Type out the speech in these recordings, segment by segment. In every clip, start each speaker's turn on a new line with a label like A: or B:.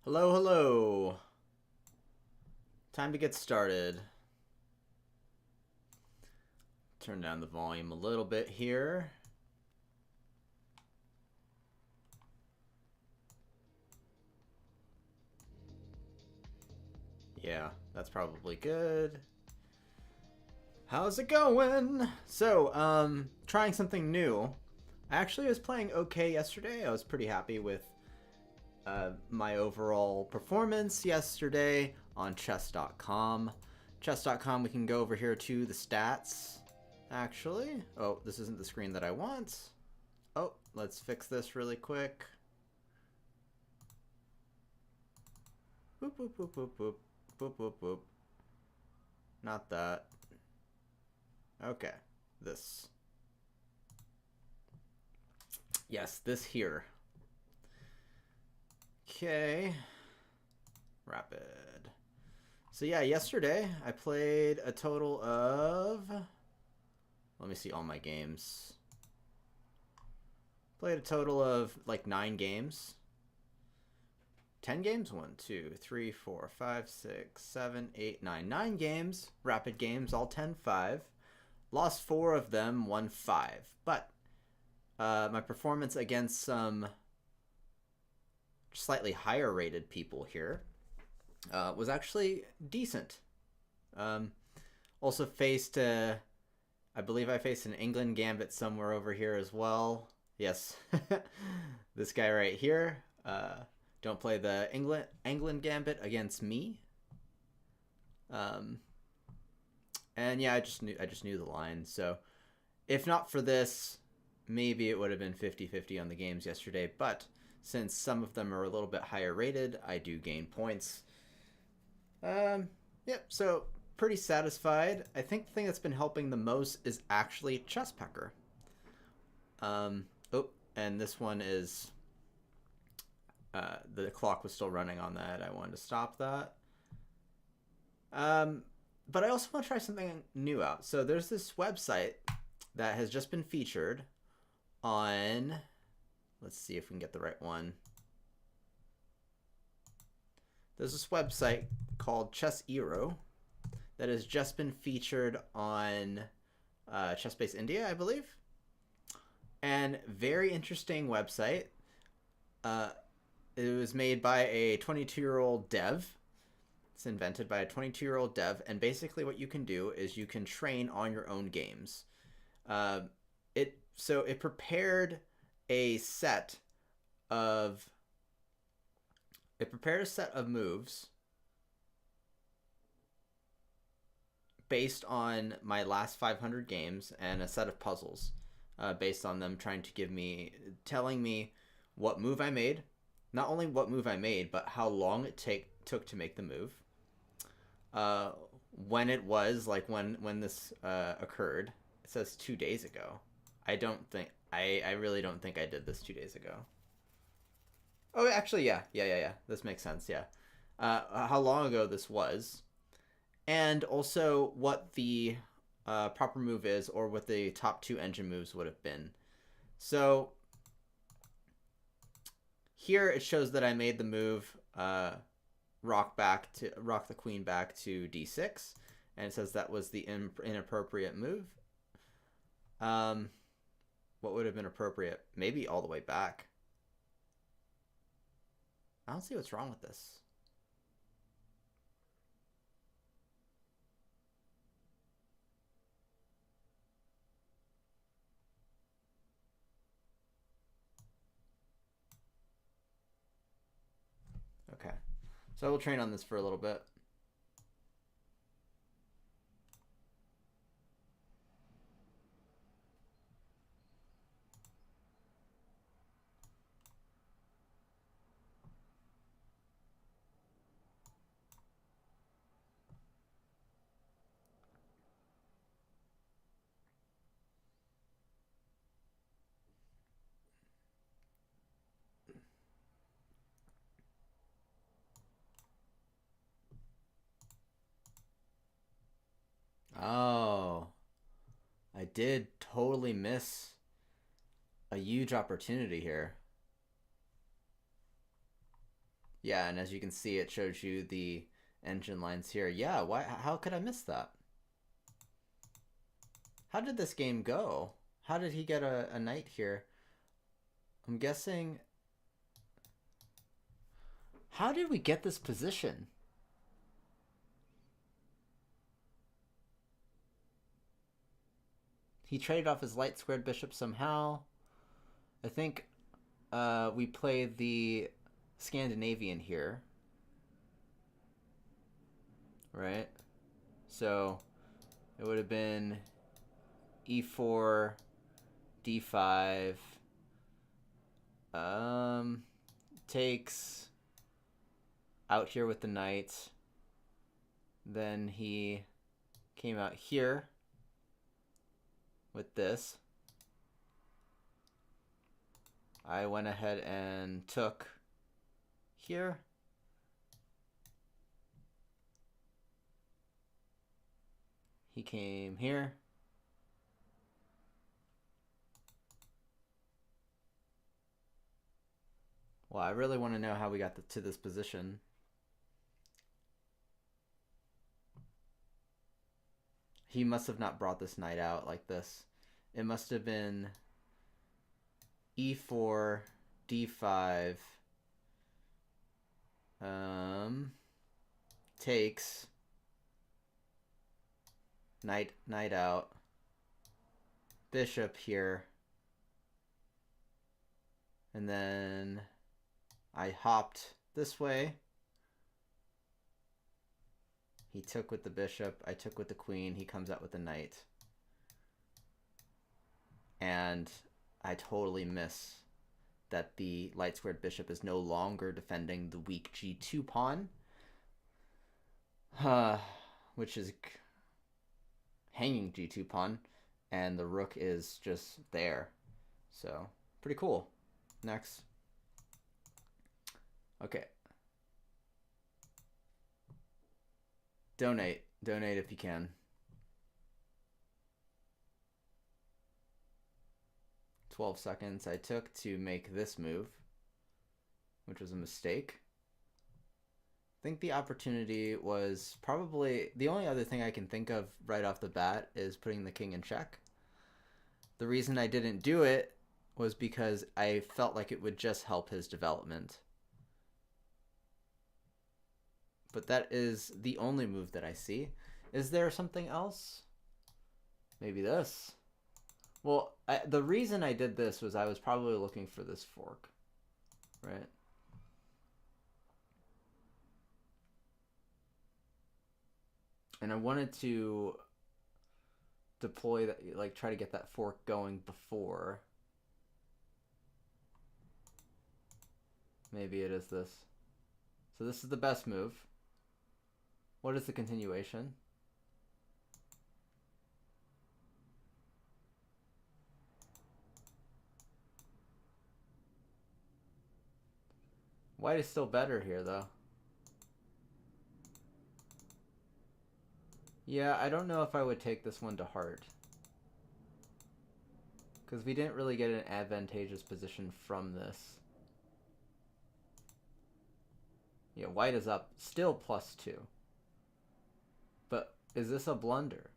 A: Hello, hello. Time to get started. Turn down the volume a little bit here. Yeah, that's probably good. How's it going? So, trying something new. I actually was playing okay yesterday. I was pretty happy with my overall performance yesterday on chess.com. Chess.com, we can go over here to the stats, actually. Oh, this isn't the screen that I want. Oh, let's fix this really quick. Boop, boop, boop, boop, boop. Boop, boop, boop. Not that. Okay. This. Yes, this here. Okay. Rapid. So yeah, yesterday I played a total of... Let me see all my games. Played a total of like 9 games. 10 games? 1, 2, 3, 4, 5, 6, 7, 8, 9. 9 games. Rapid games, all 10-5. Lost 4 of them, won 5. But my performance against some slightly higher rated people here was actually decent. Um, also faced, I believe I faced an England Gambit somewhere over here as well. Yes, this guy right here. Don't play the England Gambit against me. Um, and yeah, I just knew the line. So if not for this, maybe it would have been 50-50 on the games yesterday. But since some of them are a little bit higher rated, I do gain points. Yep, so pretty satisfied. I think the thing that's been helping the most is actually Chesspecker. Oh, and this one is... the clock was still running on that. I wanted to stop that. But I also want to try something new out. So there's this website that has just been featured on... Let's see if we can get the right one. There's this website called Chess.ero that has just been featured on ChessBase India, I believe. And very interesting website. It was made by a 22-year-old dev. It's invented by a 22-year-old dev, and basically what you can do is you can train on your own games. It prepared a set of moves based on my last 500 games and a set of puzzles based on them telling me what move I made, not only what move I made, but how long it took to make the move, when it was, like when this occurred. It says 2 days ago. I really don't think I did this 2 days ago. Oh, actually, yeah. This makes sense, yeah. How long ago this was, and also what the proper move is, or what the top 2 engine moves would have been. So here it shows that I made the move rock the queen back to d6, and it says that was the inappropriate move. What would have been appropriate? Maybe all the way back. I don't see what's wrong with this. Okay, so I will train on this for a little bit. Oh, I did totally miss a huge opportunity here. Yeah, and as you can see, it shows you the engine lines here. Yeah, why? How could I miss that? How did this game go? How did he get a knight here? I'm guessing... How did we get this position? He traded off his light squared bishop somehow. I think we played the Scandinavian here. Right? So it would have been e4, d5. Takes out here with the knight. Then he came out here with this. I went ahead and took here. He came here. Well, I really want to know how we got to this position. He must have not brought this knight out like this. It must have been e4, d5, takes, knight out, bishop here, and then I hopped this way. He took with the bishop, I took with the queen, he comes out with the knight. And I totally miss that the light squared bishop is no longer defending the weak g2 pawn, which is hanging g2 pawn, and the rook is just there. So pretty cool. Next. Okay. Donate if you can. 12 seconds I took to make this move, which was a mistake. I think the opportunity was probably the only other thing I can think of right off the bat is putting the king in check. The reason I didn't do it was because I felt like it would just help his development. But that is the only move that I see. Is there something else? Maybe this. Well, the reason I did this was I was probably looking for this fork, right? And I wanted to deploy that, like try to get that fork going before. Maybe it is this. So this is the best move. What is the continuation? White is still better here, though. Yeah, I don't know if I would take this one to heart. Because we didn't really get an advantageous position from this. Yeah, white is up. Still +2. But is this a blunder?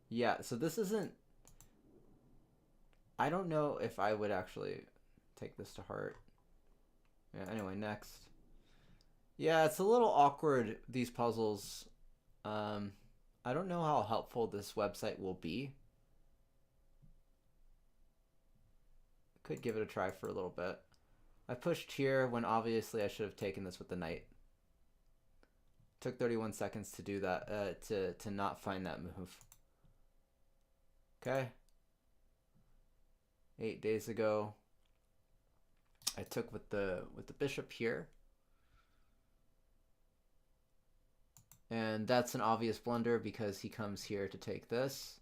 A: Yeah, so this isn't... I don't know if I would actually take this to heart. Yeah, anyway, next. Yeah, it's a little awkward, these puzzles. I don't know how helpful this website will be. Could give it a try for a little bit. I pushed here when obviously I should have taken this with the knight. Took 31 seconds to do that, to not find that move. Okay. 8 days ago, I took with the bishop here. And that's an obvious blunder because he comes here to take this.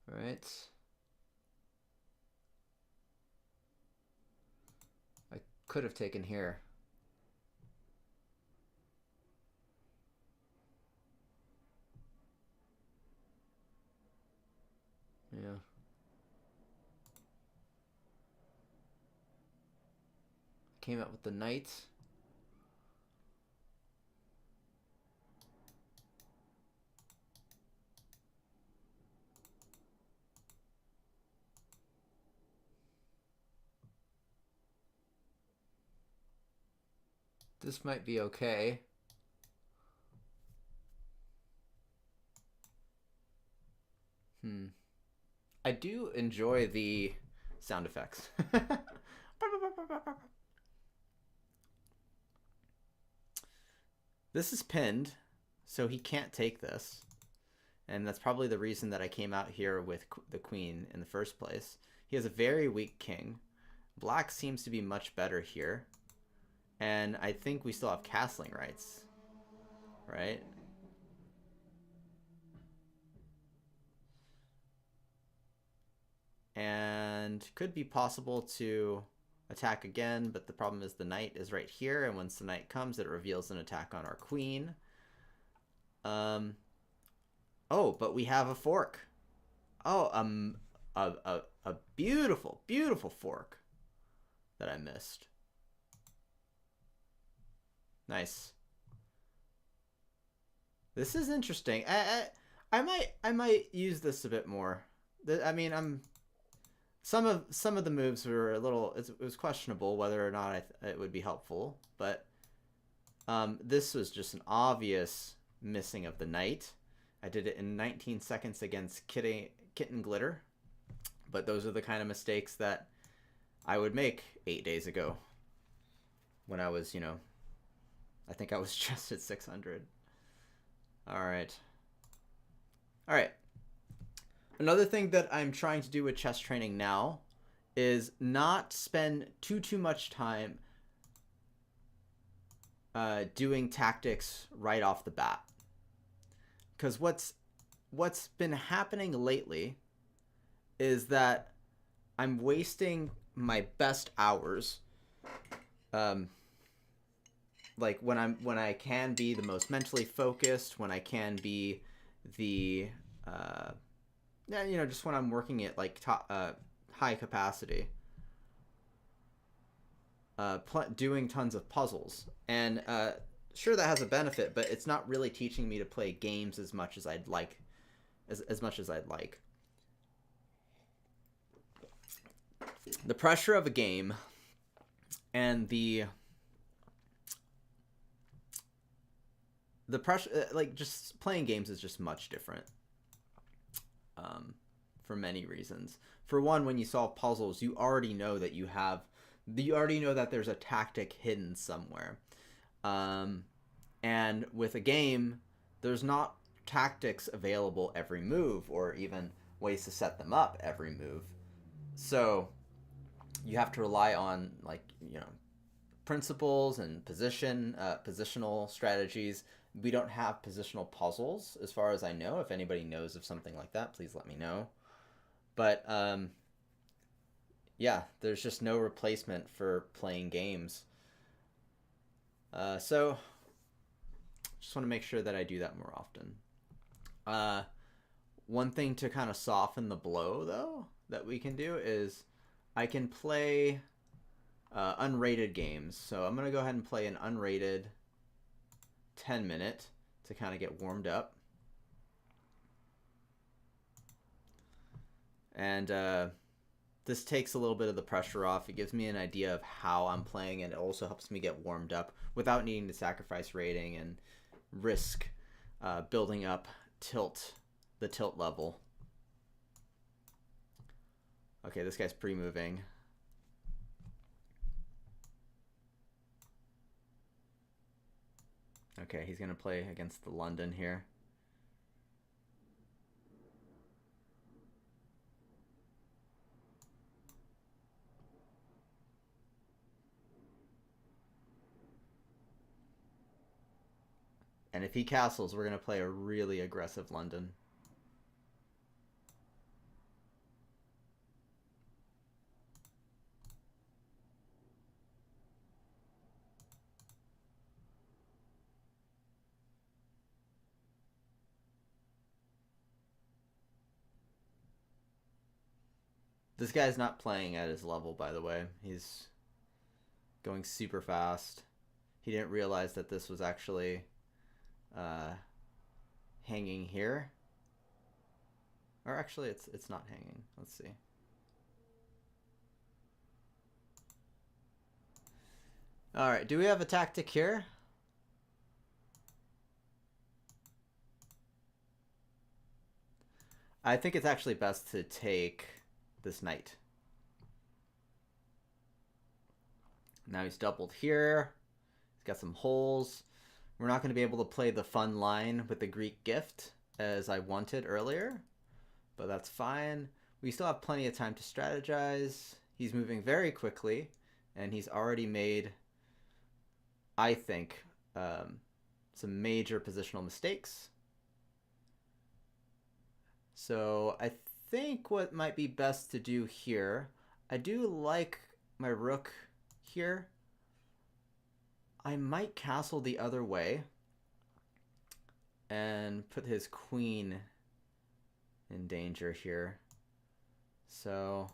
A: All right. I could have taken here. Yeah. Came out with the knight. This might be okay. I do enjoy the sound effects. This is pinned, so he can't take this. And that's probably the reason that I came out here with the queen in the first place. He has a very weak king. Black seems to be much better here. And I think we still have castling rights, right? And could be possible to attack again, but the problem is the knight is right here, and once the knight comes, it reveals an attack on our queen. Oh, but we have a fork. Oh, a beautiful, beautiful fork that I missed. Nice. This is interesting. I might use this a bit more. I mean, some of the moves were a little. It was questionable whether or not it would be helpful, but this was just an obvious missing of the knight. I did it in 19 seconds against Kitten Glitter, but those are the kind of mistakes that I would make 8 days ago when I was, I think I was just at 600. All right. All right. Another thing that I'm trying to do with chess training now is not spend too much time doing tactics right off the bat. Because what's been happening lately is that I'm wasting my best hours, like when I can be the most mentally focused, when I can be the just when I'm working at like high capacity, doing tons of puzzles. And sure, that has a benefit, but it's not really teaching me to play games as much as I'd like. As much as I'd like. The pressure of a game and the pressure, like just playing games is just much different. For many reasons. For one, when you solve puzzles, you already know that there's a tactic hidden somewhere. And with a game, there's not tactics available every move, or even ways to set them up every move. So you have to rely on principles and positional strategies. We don't have positional puzzles as far as I know. If anybody knows of something like that, please let me know. But yeah, there's just no replacement for playing games. So just want to make sure that I do that more often. One thing to kind of soften the blow, though, that we can do is I can play unrated games. So I'm going to go ahead and play an unrated 10-minute to kind of get warmed up. And this takes a little bit of the pressure off. It gives me an idea of how I'm playing, and it also helps me get warmed up without needing to sacrifice rating and risk building up the tilt level. Okay, this guy's pre-moving. Okay, he's going to play against the London here. And if he castles, we're going to play a really aggressive London. This guy's not playing at his level, by the way. He's going super fast. He didn't realize that this was actually hanging here. Or actually, it's not hanging. Let's see. All right, do we have a tactic here? I think it's actually best to take this knight. Now he's doubled here. He's got some holes. We're not going to be able to play the fun line with the Greek gift as I wanted earlier, but that's fine. We still have plenty of time to strategize. He's moving very quickly, and he's already made, I think, some major positional mistakes. So I think what might be best to do here, I do like my rook here. I might castle the other way and put his queen in danger here. So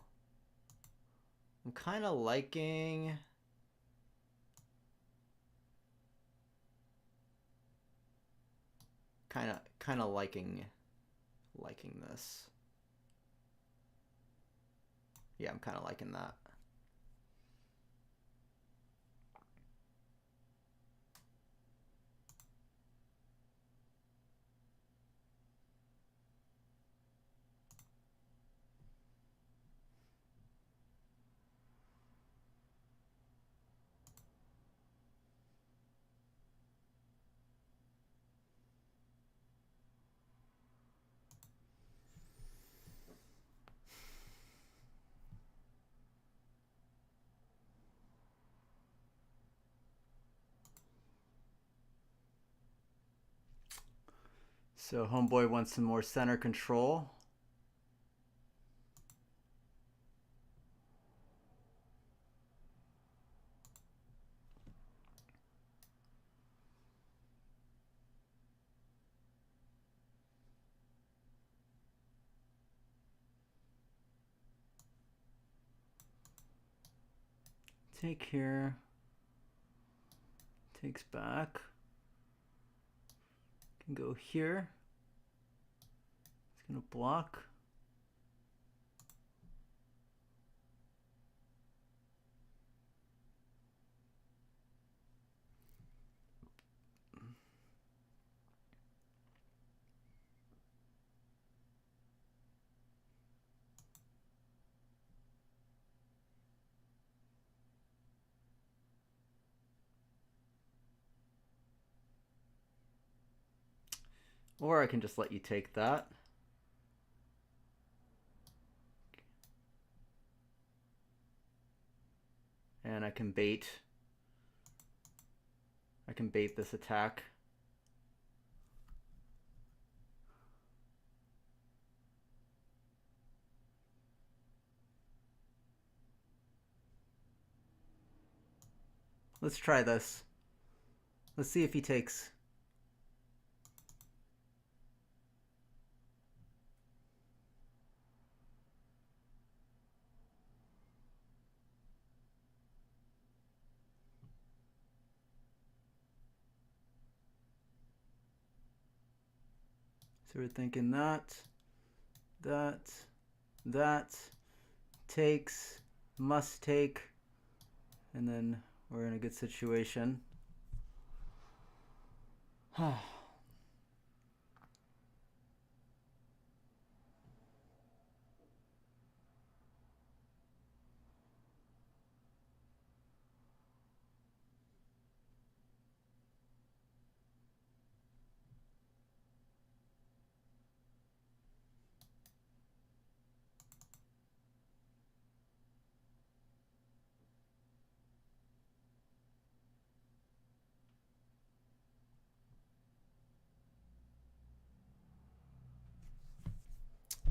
A: I'm kind of liking liking this. Yeah, I'm kind of liking that. So homeboy wants some more center control. Take here. Takes back. Can go here. It's gonna block. Or I can just let you take that. And I can bait this attack. Let's try this. Let's see if he takes. So we're thinking that takes, must take, and then we're in a good situation.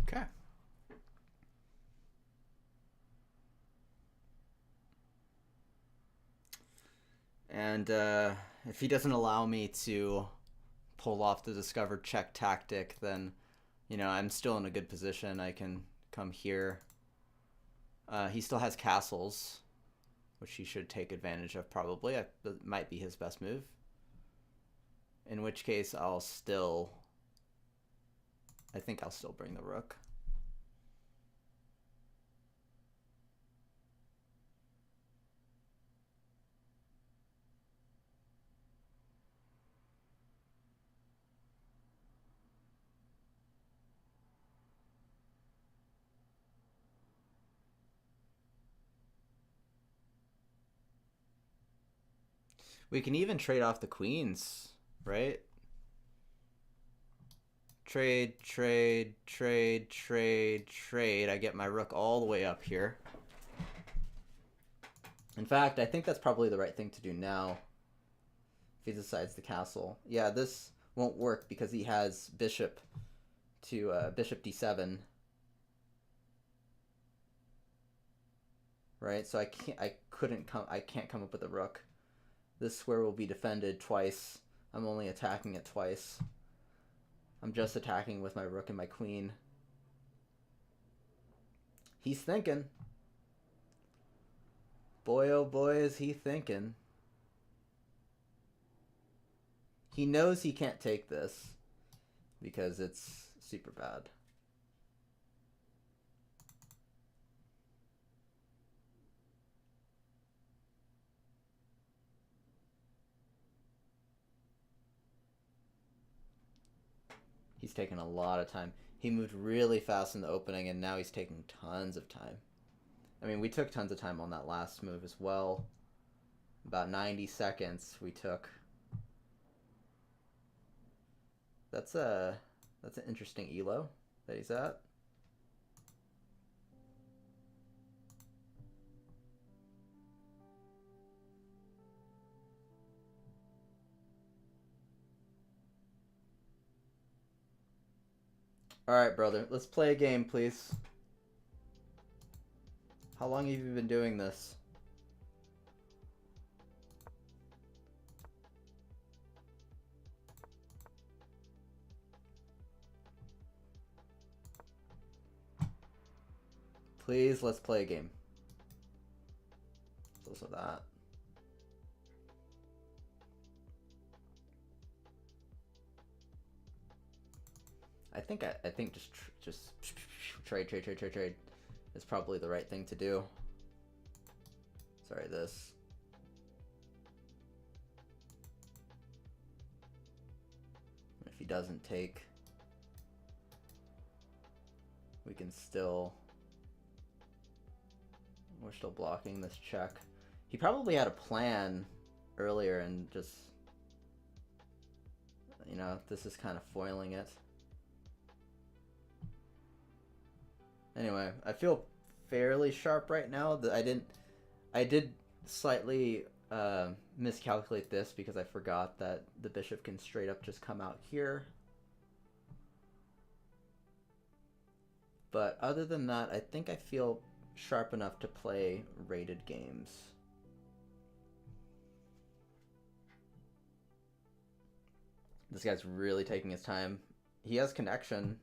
A: Okay. And if he doesn't allow me to pull off the discovered check tactic, then, you know, I'm still in a good position. I can come here. He still has castles. which he should take advantage of probably. That might be his best move. In which case I think I'll still bring the rook. We can even trade off the queens, right? Trade, trade, trade, trade, trade. I get my rook all the way up here. In fact, I think that's probably the right thing to do now. If he decides the castle. Yeah, this won't work because he has bishop to bishop d7. Right? So I can't come up with a rook. This square will be defended twice. I'm only attacking it twice. I'm just attacking with my rook and my queen. He's thinking. Boy, oh boy, is he thinking. He knows he can't take this because it's super bad. He's taken a lot of time. He moved really fast in the opening, and now he's taking tons of time. I mean, we took tons of time on that last move as well. About 90 seconds we took. That's an interesting elo that he's at. Alright, brother. Let's play a game, please. How long have you been doing this? Please, let's play a game. There's also that. I think just trade is probably the right thing to do. Sorry, this. If he doesn't take, we can still. We're still blocking this check. He probably had a plan earlier and just, you know, this is kind of foiling it. Anyway, I feel fairly sharp right now. I did slightly miscalculate this because I forgot that the bishop can straight up just come out here. But other than that, I think I feel sharp enough to play rated games. This guy's really taking his time. He has connection.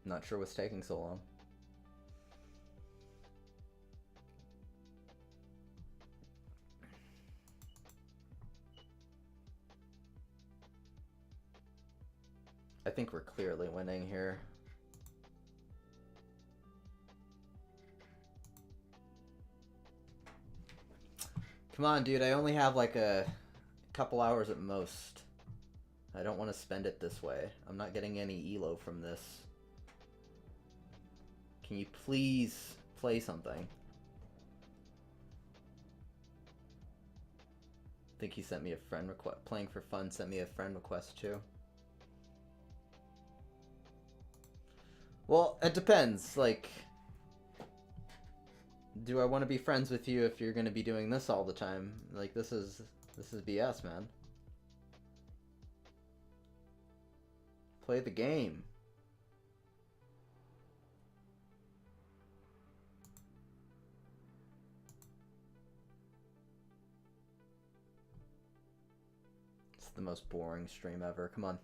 A: Not sure what's taking so long. I think we're clearly winning here. Come on, dude. I only have like a couple hours at most. I don't want to spend it this way. I'm not getting any elo from this. Can you please play something? I think he sent me a friend request. Playing for fun sent me a friend request too. Well, it depends. Like, do I want to be friends with you if you're going to be doing this all the time? Like, this is BS, man. Play the game. It's the most boring stream ever. Come on.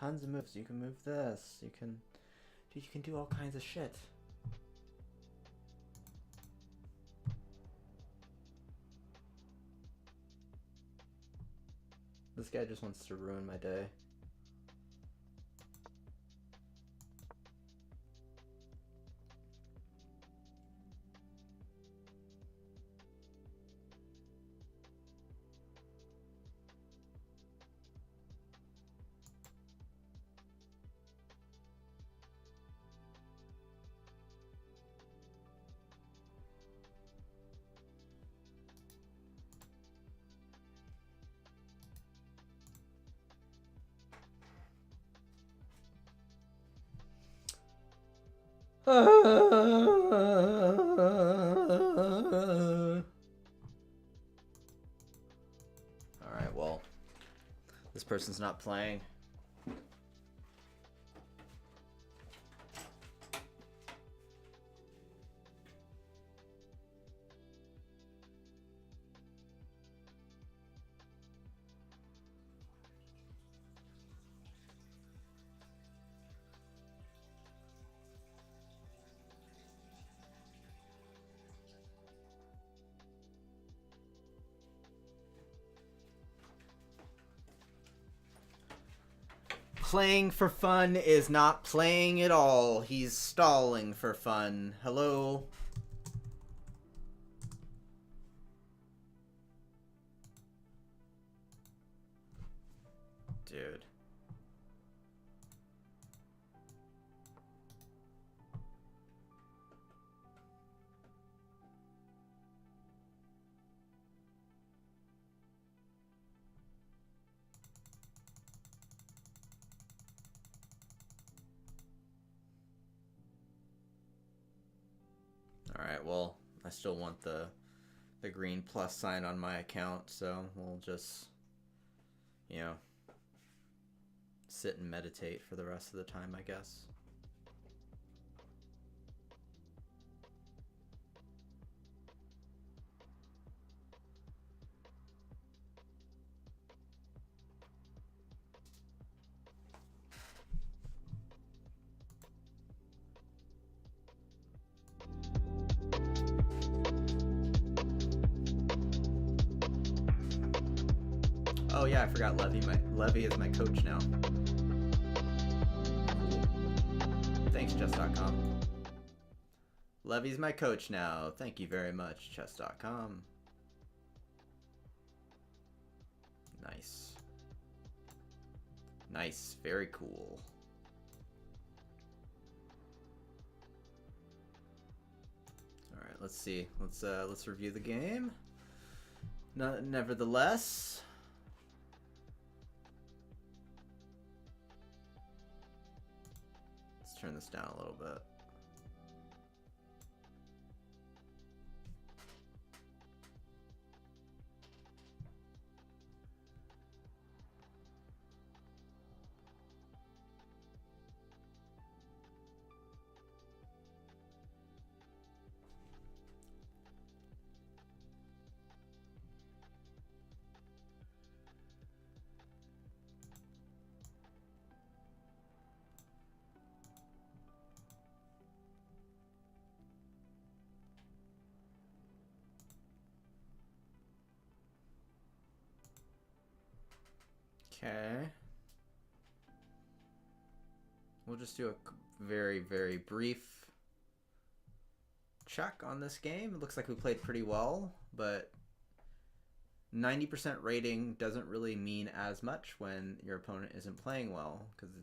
A: tons of moves. You can move this. You can, dude, you can do all kinds of shit. This guy just wants to ruin my day. Alright, well, this person's not playing. Playing for fun is not playing at all. He's stalling for fun. Hello? Dude. Alright, well, I still want the green plus sign on my account, so we'll just, you know, sit and meditate for the rest of the time, I guess. Oh yeah, I forgot Levy is my coach now. Thanks, chess.com. Levy's my coach now. Thank you very much, chess.com. Nice. Nice, very cool. Alright, let's see. Let's review the game. Nevertheless. Turn this down a little bit. Okay. We'll just do a very, very brief check on this game. It looks like we played pretty well, but 90% rating doesn't really mean as much when your opponent isn't playing well, because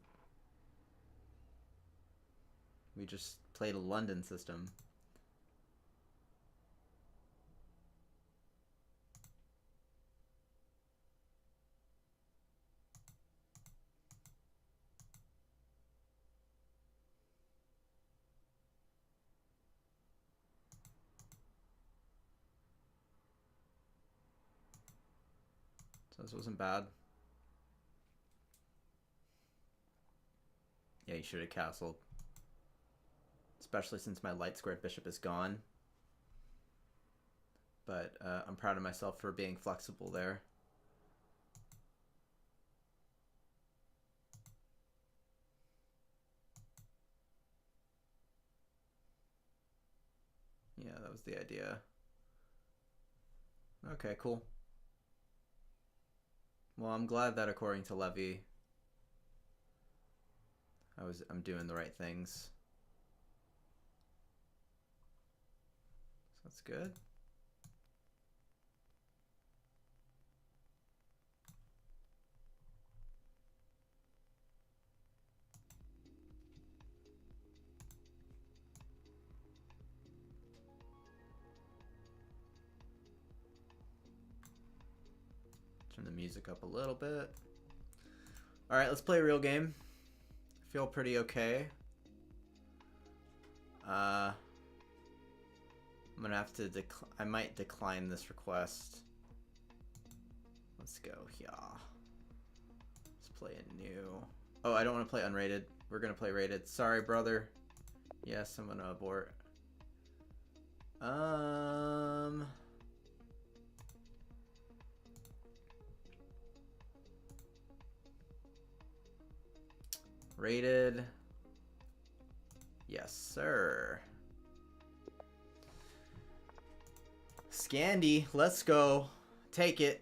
A: we just played a London system. So this wasn't bad. Yeah, you should have castled. Especially since my light squared bishop is gone. But I'm proud of myself for being flexible there. That was the idea. Okay, cool. Well, I'm glad that according to Levy, I'm doing the right things. So that's good. Turn the music up a little bit. All right, let's play a real game. I feel pretty okay. I'm gonna have to I might decline this request. Let's go here. Let's play a new. Oh, I don't want to play unrated. We're gonna play rated. Sorry, brother. Yes, I'm gonna abort. Rated. Yes, sir. Scandy, let's go. Take it.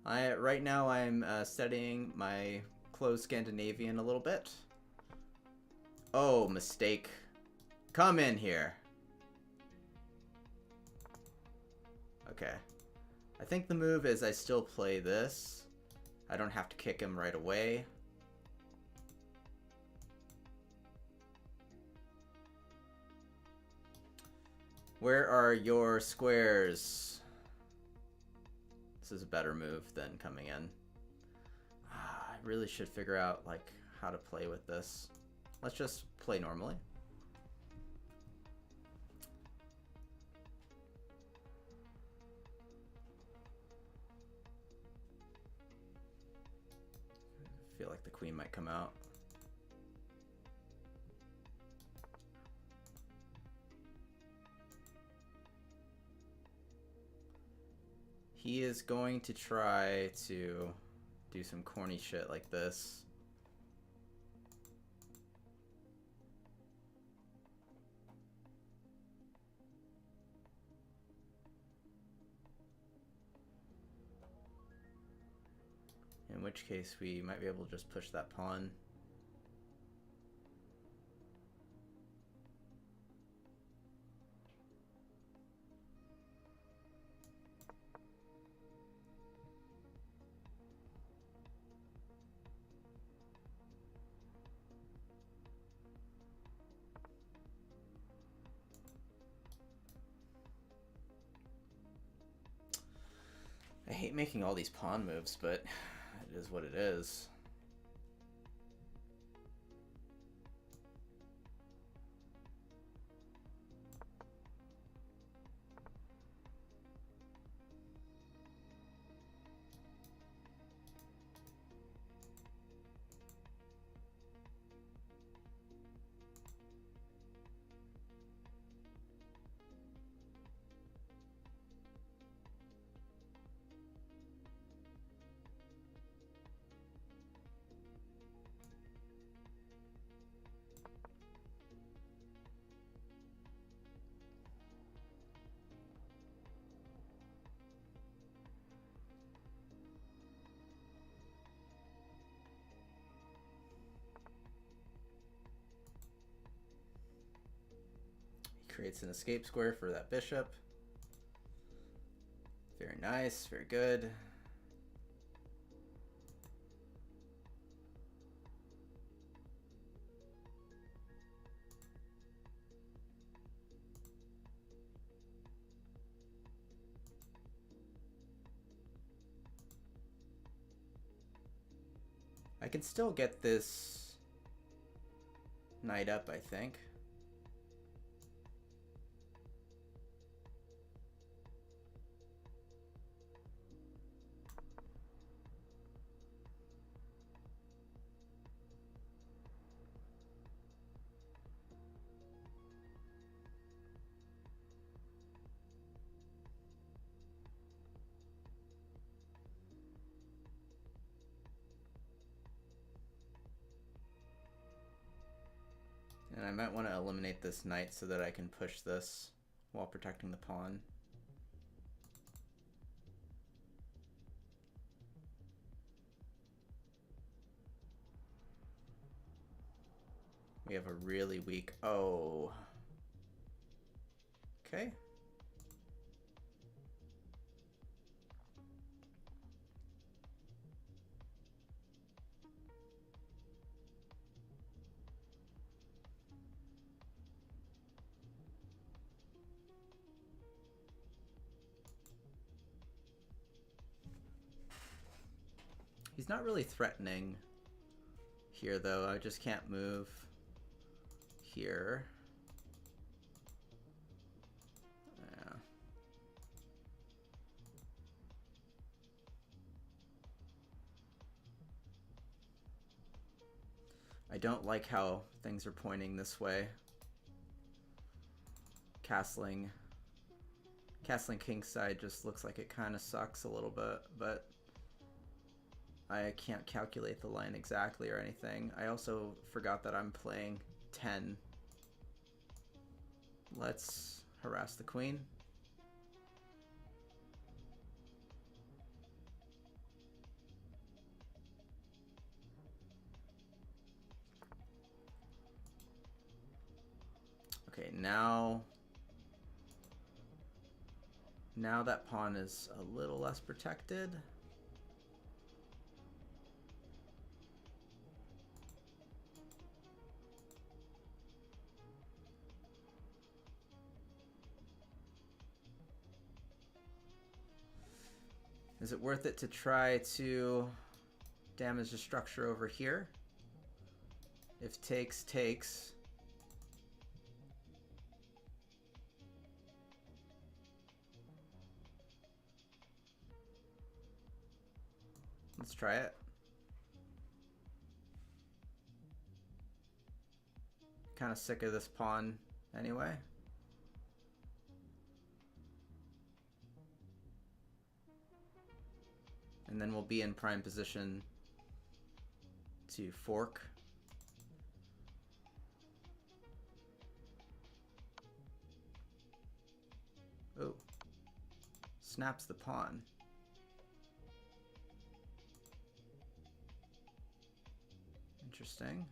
A: Right now I'm studying my closed Scandinavian a little bit. Oh, mistake. Come in here. Okay. I think the move is I still play this. I don't have to kick him right away. Where are your squares? This is a better move than coming in. I really should figure out like how to play with this. Let's just play normally. I feel like the queen might come out. He is going to try to do some corny shit like this. In which case we might be able to just push that pawn. I hate making all these pawn moves, but it is what it is. Creates an escape square for that bishop. Very nice, very good. I can still get this knight up, I think. And And I might want to eliminate this knight so that I can push this while protecting the pawn. We have a really weak... Oh. Okay. He's not really threatening here, though. I just can't move here. Yeah. I don't like how things are pointing this way. Castling kingside just looks like it kind of sucks a little bit, but I can't calculate the line exactly or anything. I also forgot that I'm playing 10. Let's harass the queen. Okay, now that pawn is a little less protected. Is it worth it to try to damage the structure over here? If takes, takes. Let's try it. Kind of sick of this pawn anyway. And then we'll be in prime position to fork. Oh, snaps the pawn. Interesting.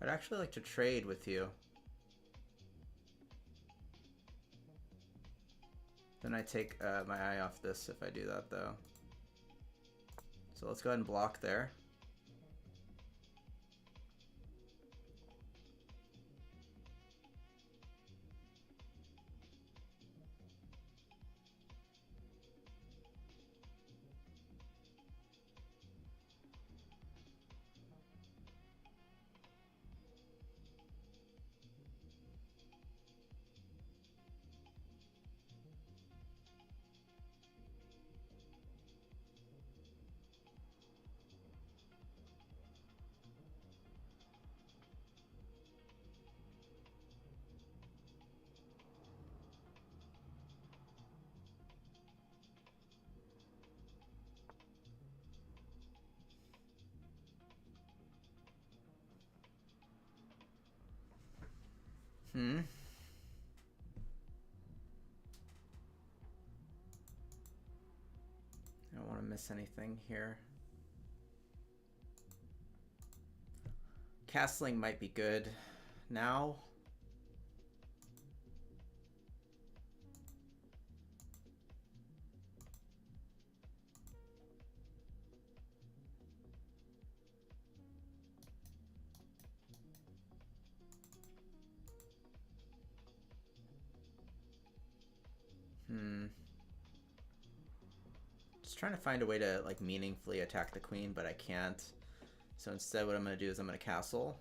A: I'd actually like to trade with you. Then I take my eye off this if I do that, though. So let's go ahead and block there. I don't want to miss anything here. Castling might be good now. Just trying to find a way to like meaningfully attack the queen, but I can't. So instead what I'm going to do is I'm going to castle.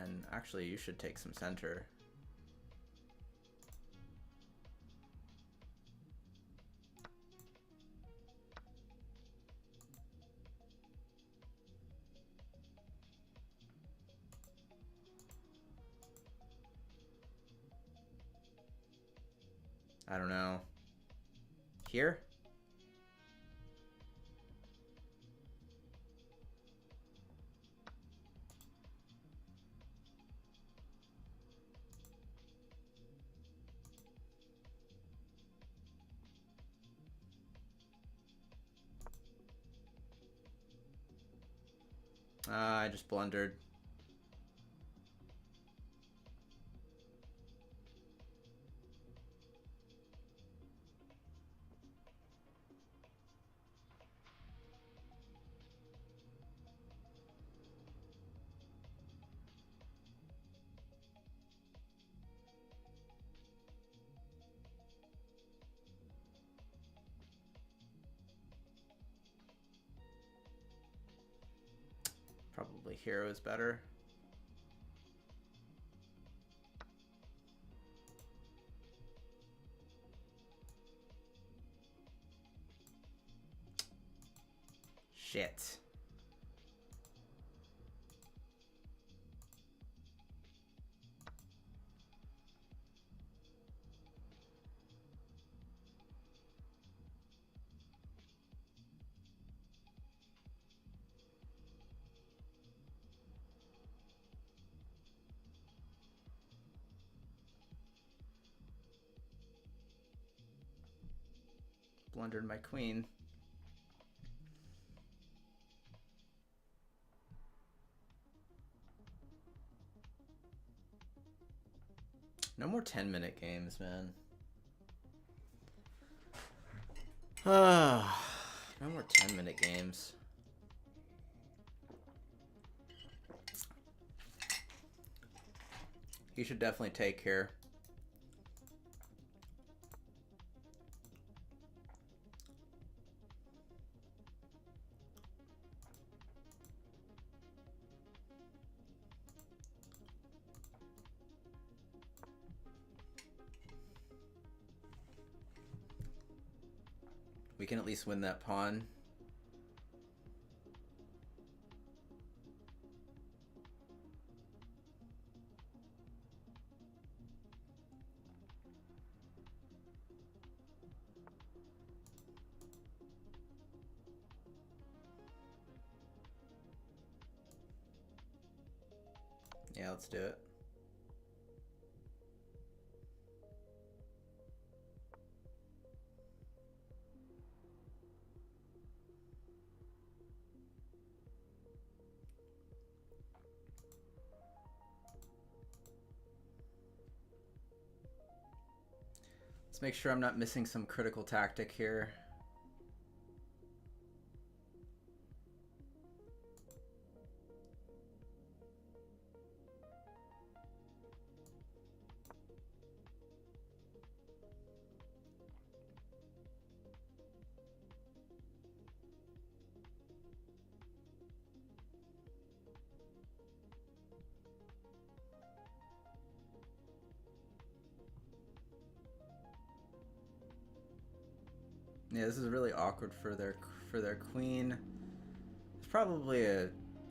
A: And actually you should take some center. I don't know. Here? I just blundered. Probably hero is better. Shit. Blundered my queen. No more 10-minute games, man. No more 10-minute games. You should definitely take here. We can at least win that pawn. Yeah, let's do it. Let's make sure I'm not missing some critical tactic here. Yeah, this is really awkward for their queen. It's probably a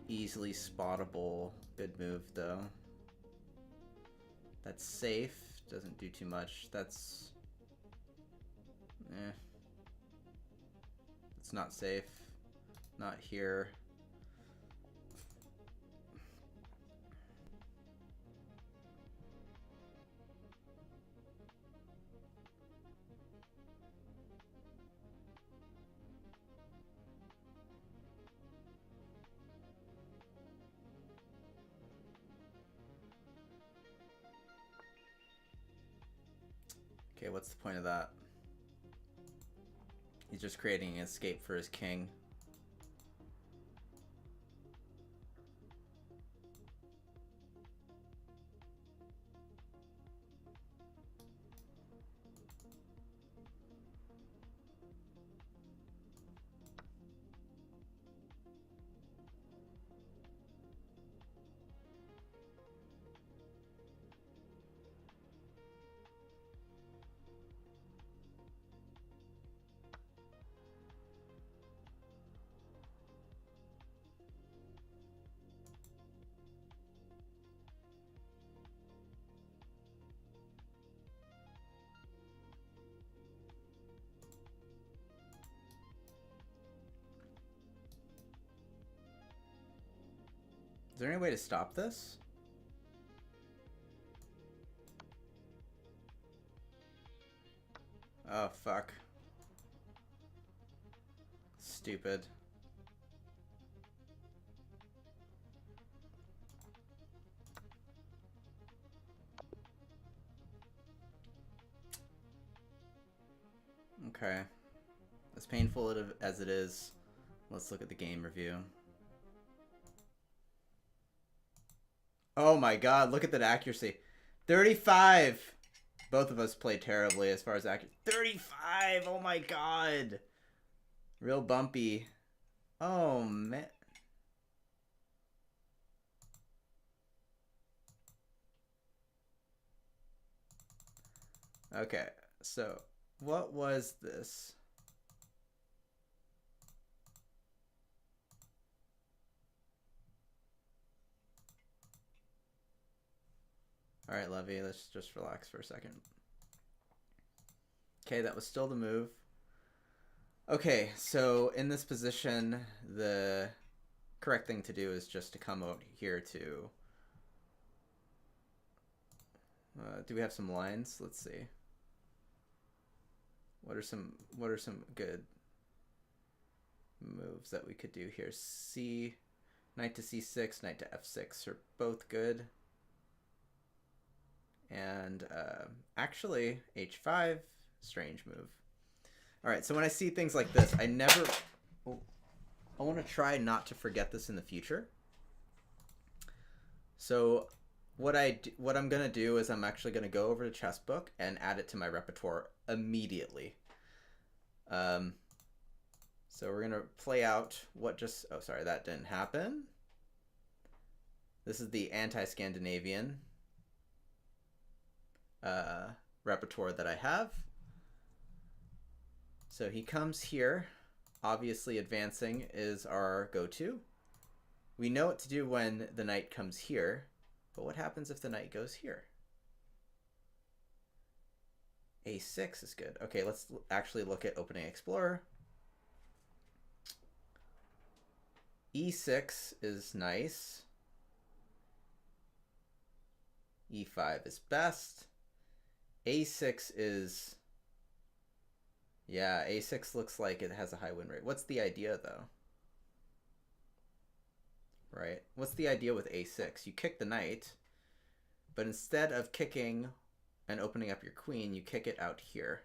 A: easily spottable good move though. That's safe. Doesn't do too much. That's it's not safe. Not here. Okay, what's the point of that? He's just creating an escape for his king. Is there any way to stop this? Oh, fuck. Stupid. Okay. As painful as it is, let's look at the game review. Oh my god, look at that accuracy. 35! Both of us played terribly as far as accuracy. 35! Oh my god! Real bumpy. Oh man. Okay, so what was this? Alright, Levy, let's just relax for a second. Okay, that was still the move. Okay, so in this position, the correct thing to do is just to come out here to... do we have some lines? Let's see. What are some good moves that we could do here? Knight to c6, knight to f6 are both good. And actually, h5, strange move. All right, so when I see things like this, I want to try not to forget this in the future. So what I'm gonna do is I'm actually gonna go over to Chessbook and add it to my repertoire immediately. So we're gonna play out what just, oh sorry, that didn't happen. This is the anti-Scandinavian repertoire that I have. So he comes here. Obviously advancing is our go-to. We know what to do when the knight comes here, but what happens if the knight goes here? A6 is good. Okay, let's actually look at Opening Explorer. E6 is nice. E5 is best. A6 is... yeah, A6 looks like it has a high win rate. What's the idea, though? Right? What's the idea with A6? You kick the knight, but instead of kicking and opening up your queen, you kick it out here.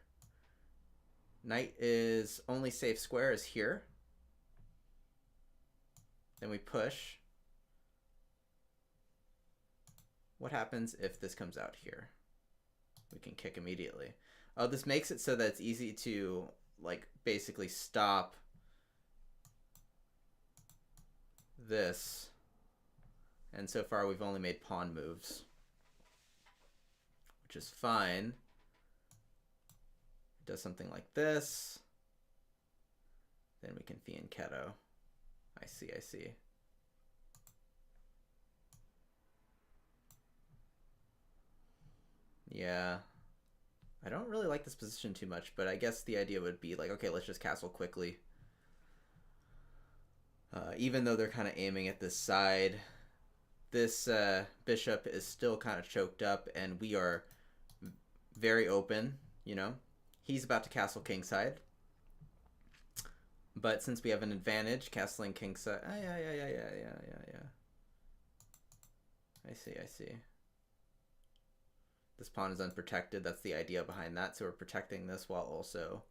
A: Knight is only safe square is here. Then we push. What happens if this comes out here? We can kick immediately. Oh, this makes it so that it's easy to, like, basically stop this. And so far we've only made pawn moves, which is fine. It does something like this. Then we can fianchetto. I see, I see. Yeah. I don't really like this position too much, but I guess the idea would be like, okay, let's just castle quickly. Even though they're kind of aiming at this side, this bishop is still kind of choked up, and we are very open, you know? He's about to castle kingside. But since we have an advantage, castling kingside... yeah. I see, I see. This pawn is unprotected. That's the idea behind that. So we're protecting this while also...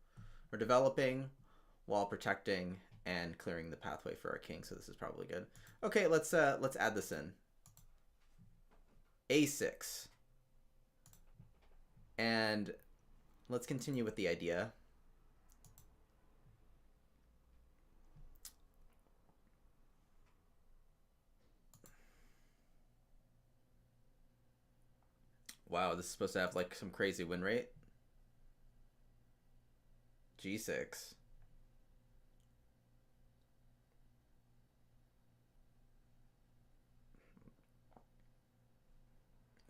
A: we're developing while protecting and clearing the pathway for our king. So this is probably good. Okay, let's add this in. A6. And let's continue with the idea. Wow, this is supposed to have like some crazy win rate. G6.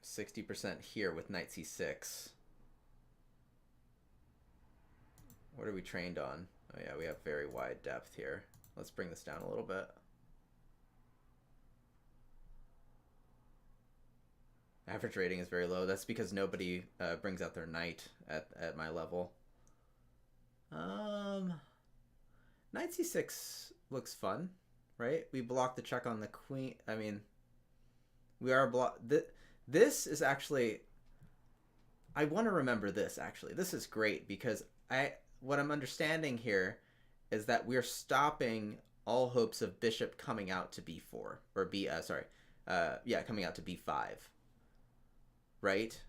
A: %60 here with knight c6. What are we trained on? Oh yeah, we have very wide depth here. Let's bring this down a little bit. Average rating is very low. That's because nobody brings out their knight at my level. Knight c6 looks fun, right? We block the check on the queen. I mean, we are this is actually... I want to remember this, actually. This is great because what I'm understanding here is that we're stopping all hopes of bishop coming out to b4 or coming out to b5, right?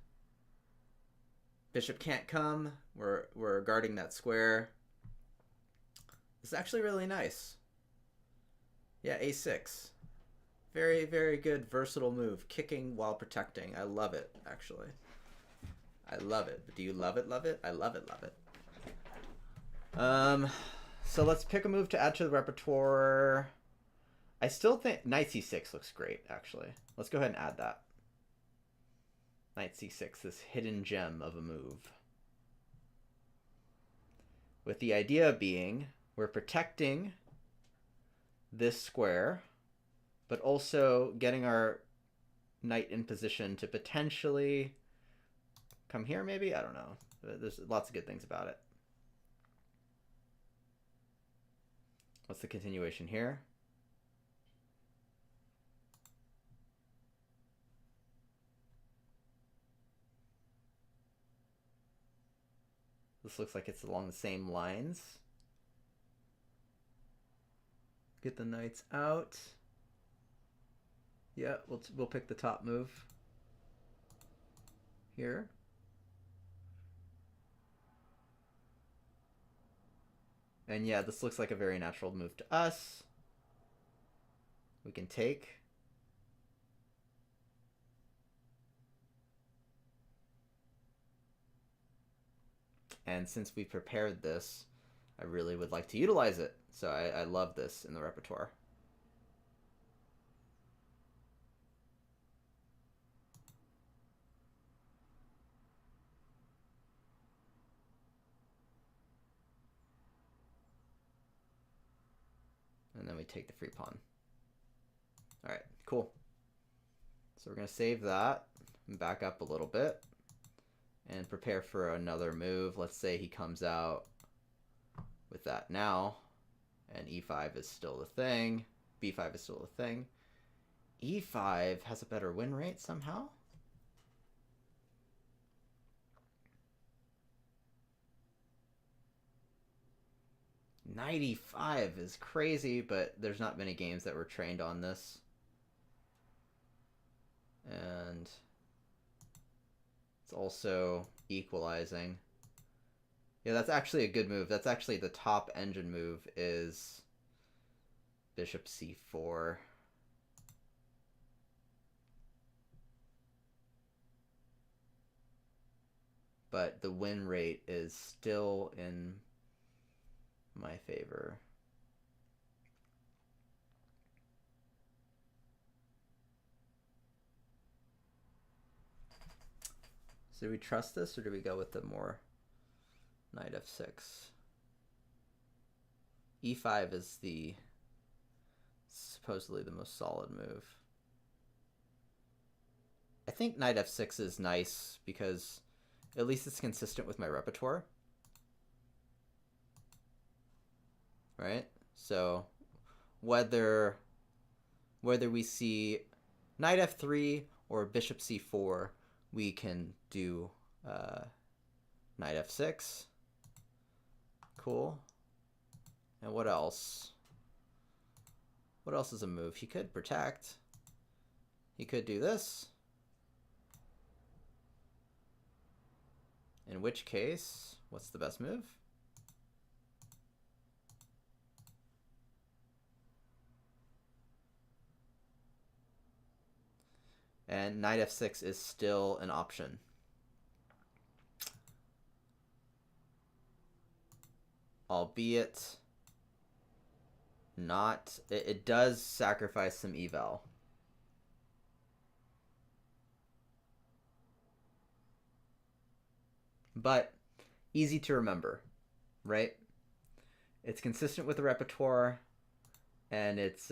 A: Bishop can't come. We're guarding that square. It's actually really nice. Yeah, a6. Very, very good, versatile move. Kicking while protecting. I love it, actually. I love it. But do you love it, love it? I love it, love it. So let's pick a move to add to the repertoire. I still think knight c6 looks great, actually. Let's go ahead and add that. Knight c6, this hidden gem of a move. With the idea being, we're protecting this square, but also getting our knight in position to potentially come here, maybe? I don't know. There's lots of good things about it. What's the continuation here? This looks like it's along the same lines. Get the knights out. Yeah, we'll pick the top move here. And yeah, this looks like a very natural move to us. We can take. And since we prepared this, I really would like to utilize it. So I love this in the repertoire. And then we take the free pawn. All right, cool. So we're going to save that and back up a little bit and prepare for another move. Let's say he comes out with that now, and e5 is still the thing. b5 is still the thing. e5 has a better win rate somehow. Knight e5 is crazy, but there's not many games that were trained on this. And it's also equalizing. Yeah, that's actually a good move. That's actually the top engine move, is bishop c4. But the win rate is still in my favor. So do we trust this, or do we go with the more knight f6? e5 is the supposedly the most solid move. I think knight f6 is nice because at least it's consistent with my repertoire. Right? So whether we see knight f3 or bishop c4, we can do knight f6. Cool. And what else? What else is a move? He could protect. He could do this. In which case, what's the best move? And knight f6 is still an option. Albeit not, it does sacrifice some eval. But easy to remember, right? It's consistent with the repertoire, and it's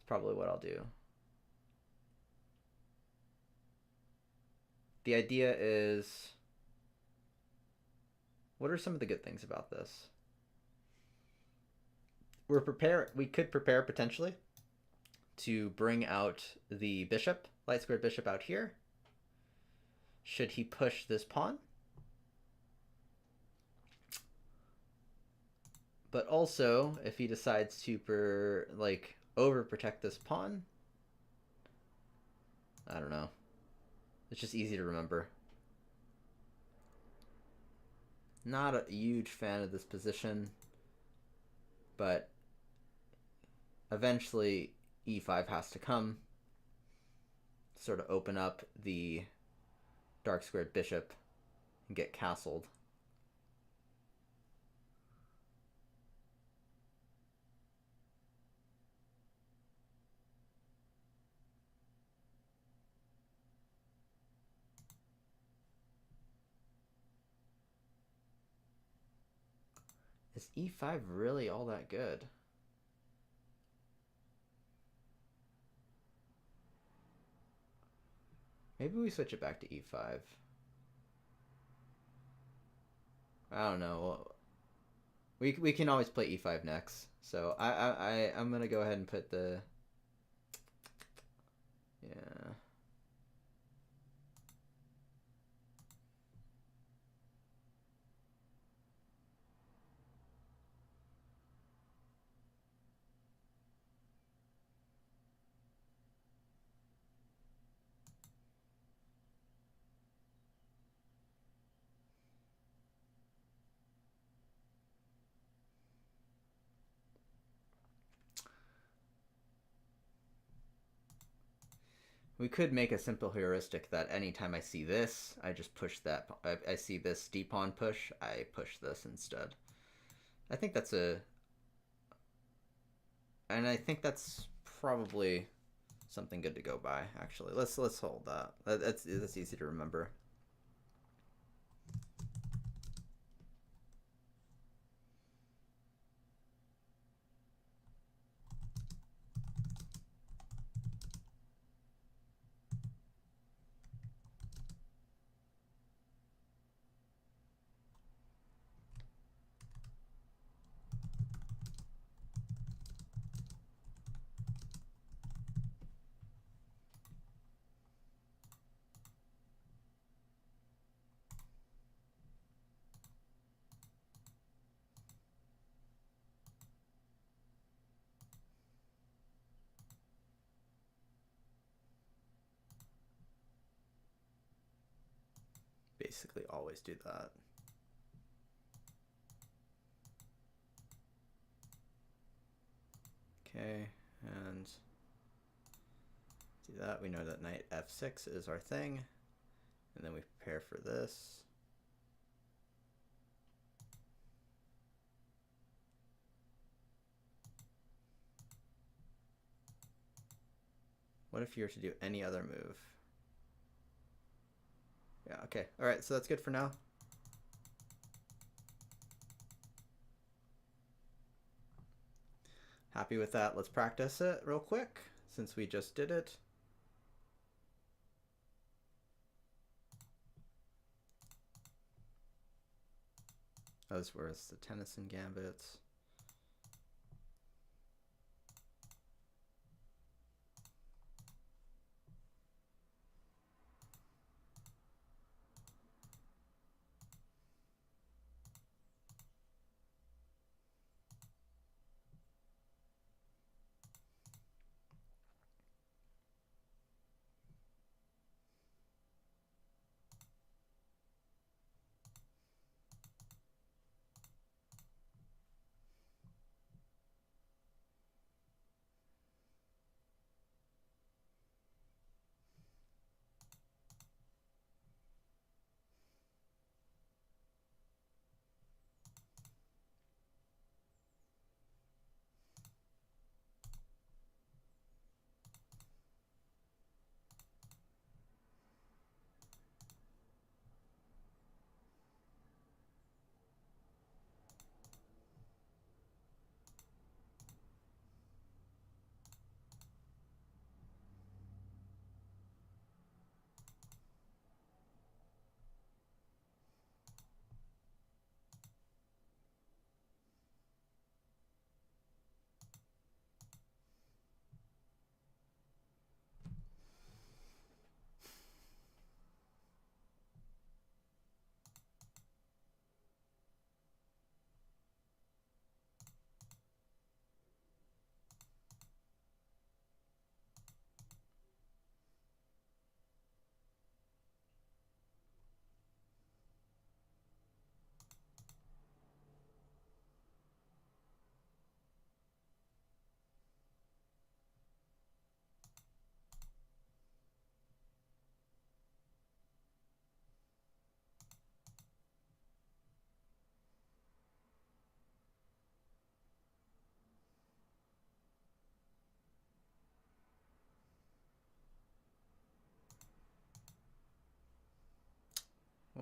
A: probably what I'll do. the idea is, what are some of the good things about this? We could prepare potentially to bring out the bishop, light squared bishop out here. Should he push this pawn? But also, if he decides to overprotect this pawn, I don't know. It's just easy to remember. Not a huge fan of this position, but eventually e5 has to come to sort of open up the dark squared bishop and get castled. Is e5 really all that good? Maybe we switch it back to e5. I don't know. We can always play e5 next. So I'm gonna go ahead and put the, yeah. We could make a simple heuristic that anytime I see this, I just push that. I see this d-pawn push, I push this instead. I think that's and I think that's probably something good to go by. Actually, let's hold that. That's easy to remember. Basically always do that. Okay, and do that. We know that knight f6 is our thing, and then we prepare for this. What if you were to do any other move? Yeah, okay. All right, so that's good for now. Happy with that. Let's practice it real quick since we just did it. As were the Tennyson gambits.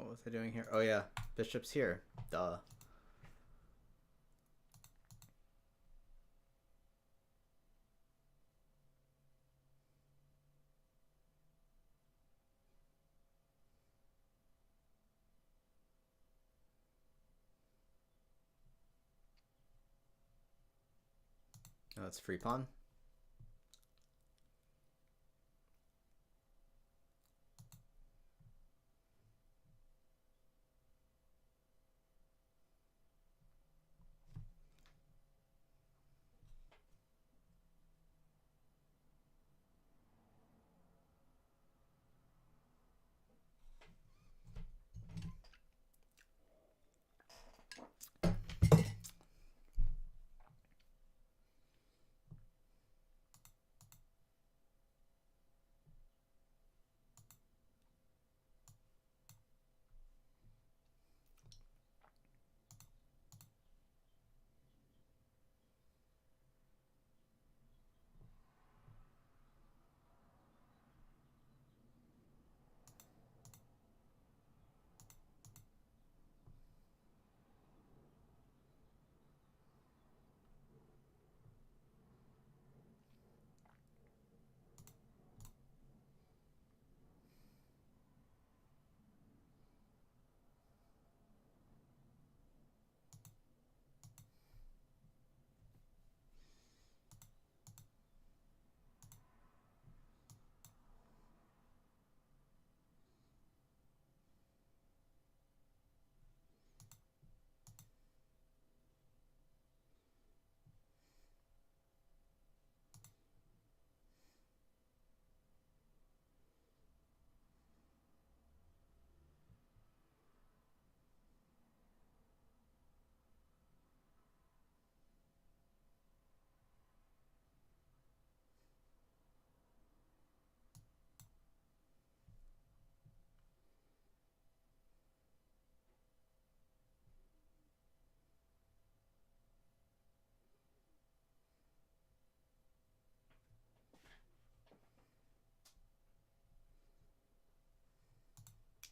A: What was I doing here? Oh yeah, bishop's here. Duh. Oh, it's free pawn.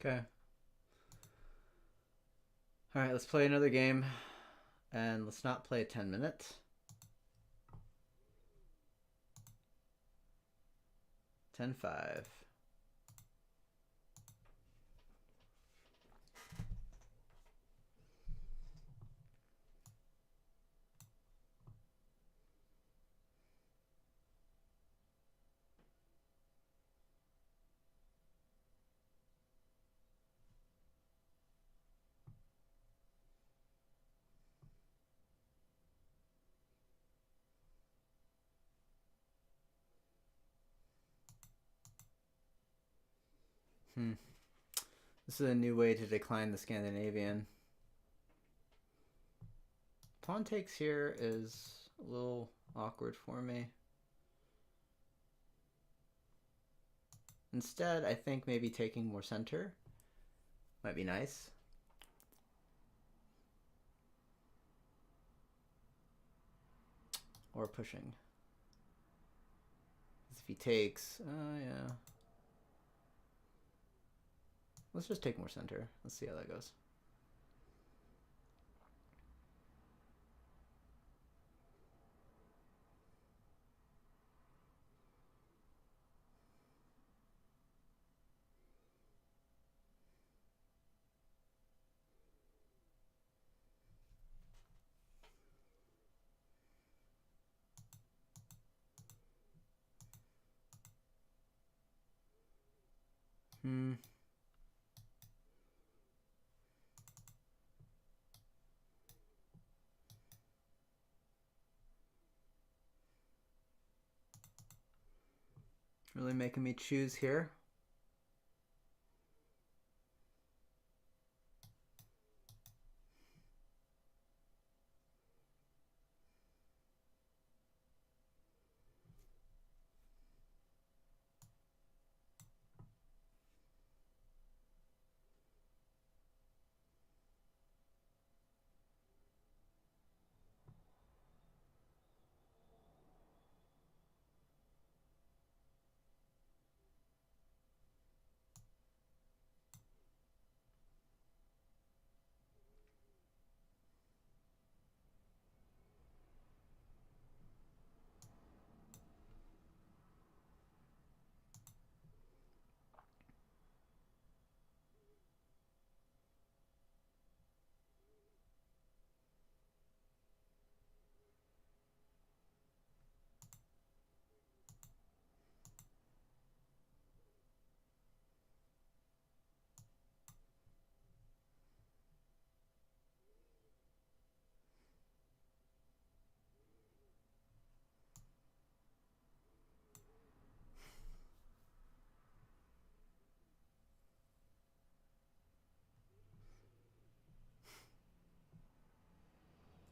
A: Okay. All right, let's play another game, and let's not play 10 minutes. 10-5. This is a new way to decline the Scandinavian. Pawn takes here is a little awkward for me. Instead, I think maybe taking more center might be nice. Or pushing. If he takes, yeah. Let's just take more center. Let's see how that goes. Really making me choose here.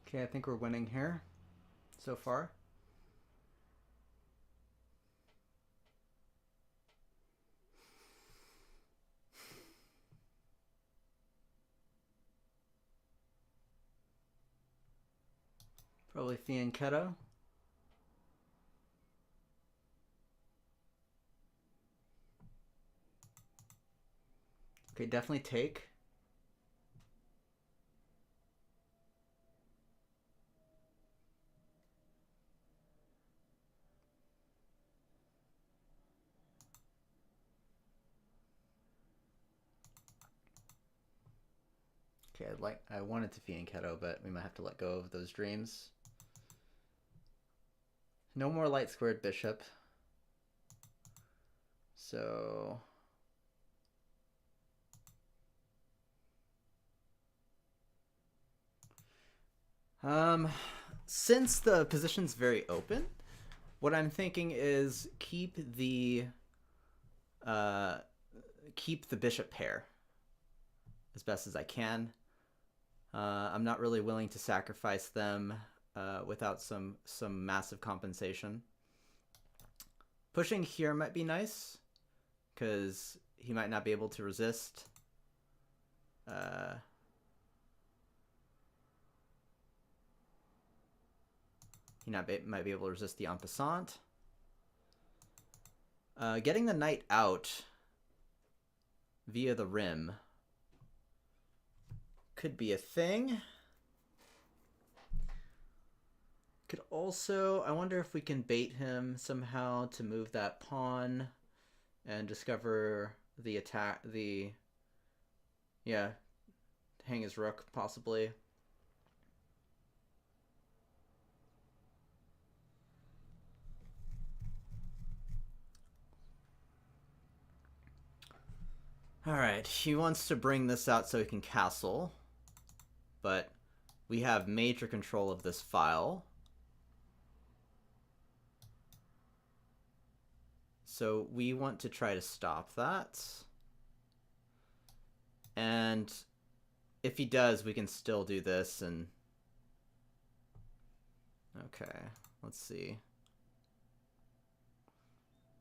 A: Okay, I think we're winning here so far. Probably fianchetto. Okay, definitely take. Okay, I wanted to fianchetto, but we might have to let go of those dreams. No more light squared bishop. So since the position's very open, what I'm thinking is keep the bishop pair as best as I can. I'm not really willing to sacrifice them without some massive compensation. Pushing here might be nice because he might not be able to resist. He might be able to resist the en passant. Getting the knight out via the rim could be a thing. Could also, I wonder if we can bait him somehow to move that pawn and discover the attack, hang his rook possibly. All right, he wants to bring this out so he can castle, but we have major control of this file. So we want to try to stop that. And if he does, we can still do this and... Okay, let's see.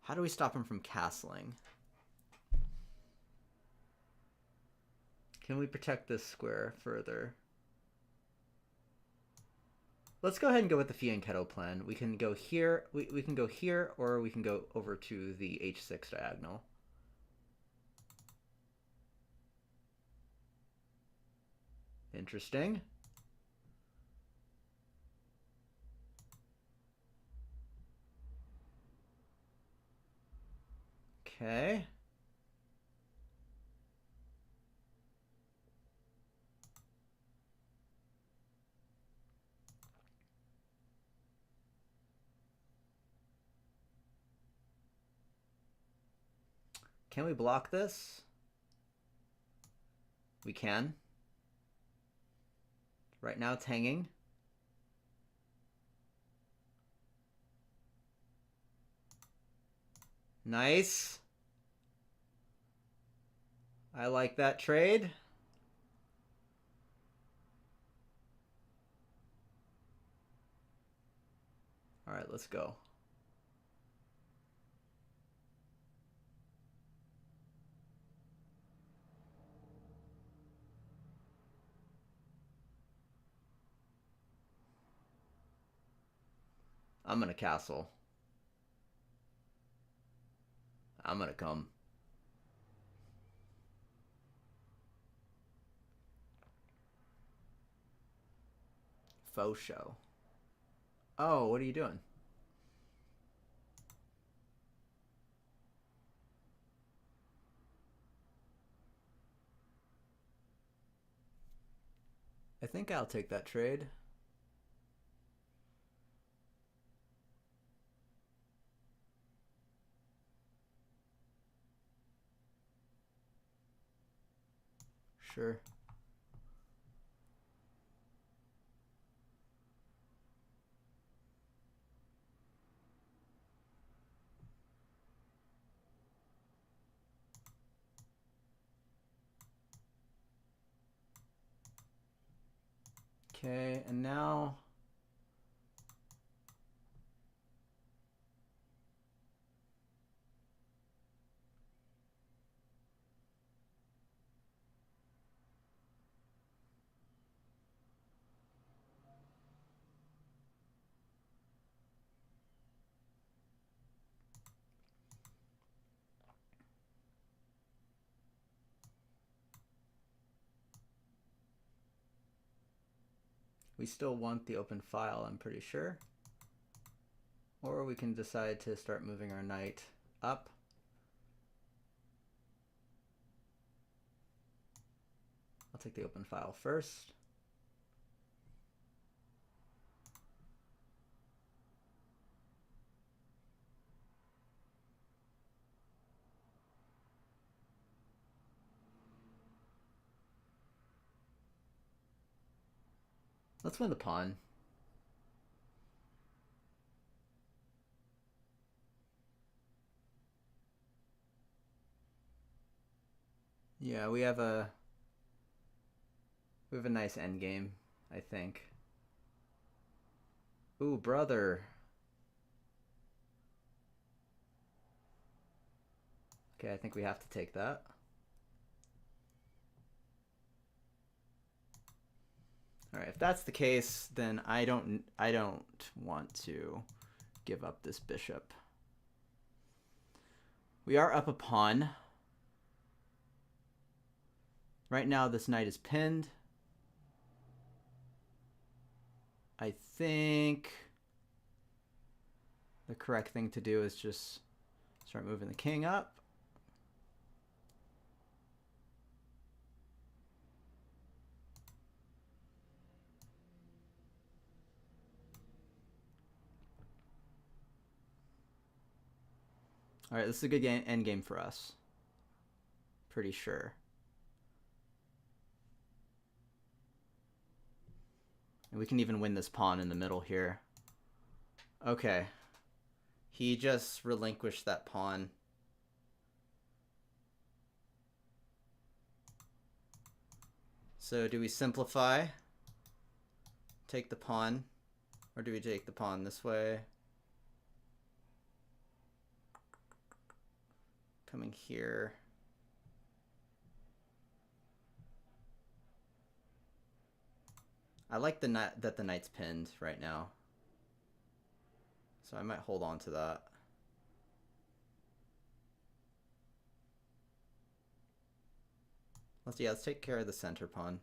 A: How do we stop him from castling? Can we protect this square further? Let's go ahead and go with the fianchetto plan. We can go here, we can go here, or we can go over to the h6 diagonal. Interesting. Okay. Can we block this? We can. Right now it's hanging. Nice. I like that trade. All right, let's go. I'm gonna castle. I'm gonna come. Faux show. Oh, what are you doing? I think I'll take that trade. Sure. Okay, and now we still want the open file, I'm pretty sure. Or we can decide to start moving our knight up. I'll take the open file first. Let's win the pawn. Yeah, we have a nice endgame, I think. Ooh, brother. Okay, I think we have to take that. All right, if that's the case, then I don't want to give up this bishop. We are up a pawn. Right now, this knight is pinned. I think the correct thing to do is just start moving the king up. All right, this is a good end game for us. Pretty sure. And we can even win this pawn in the middle here. Okay. He just relinquished that pawn. So do we simplify? Take the pawn? Or do we take the pawn this way? Coming here. I like that the knight's pinned right now. So I might hold on to that. Let's take care of the center pawn.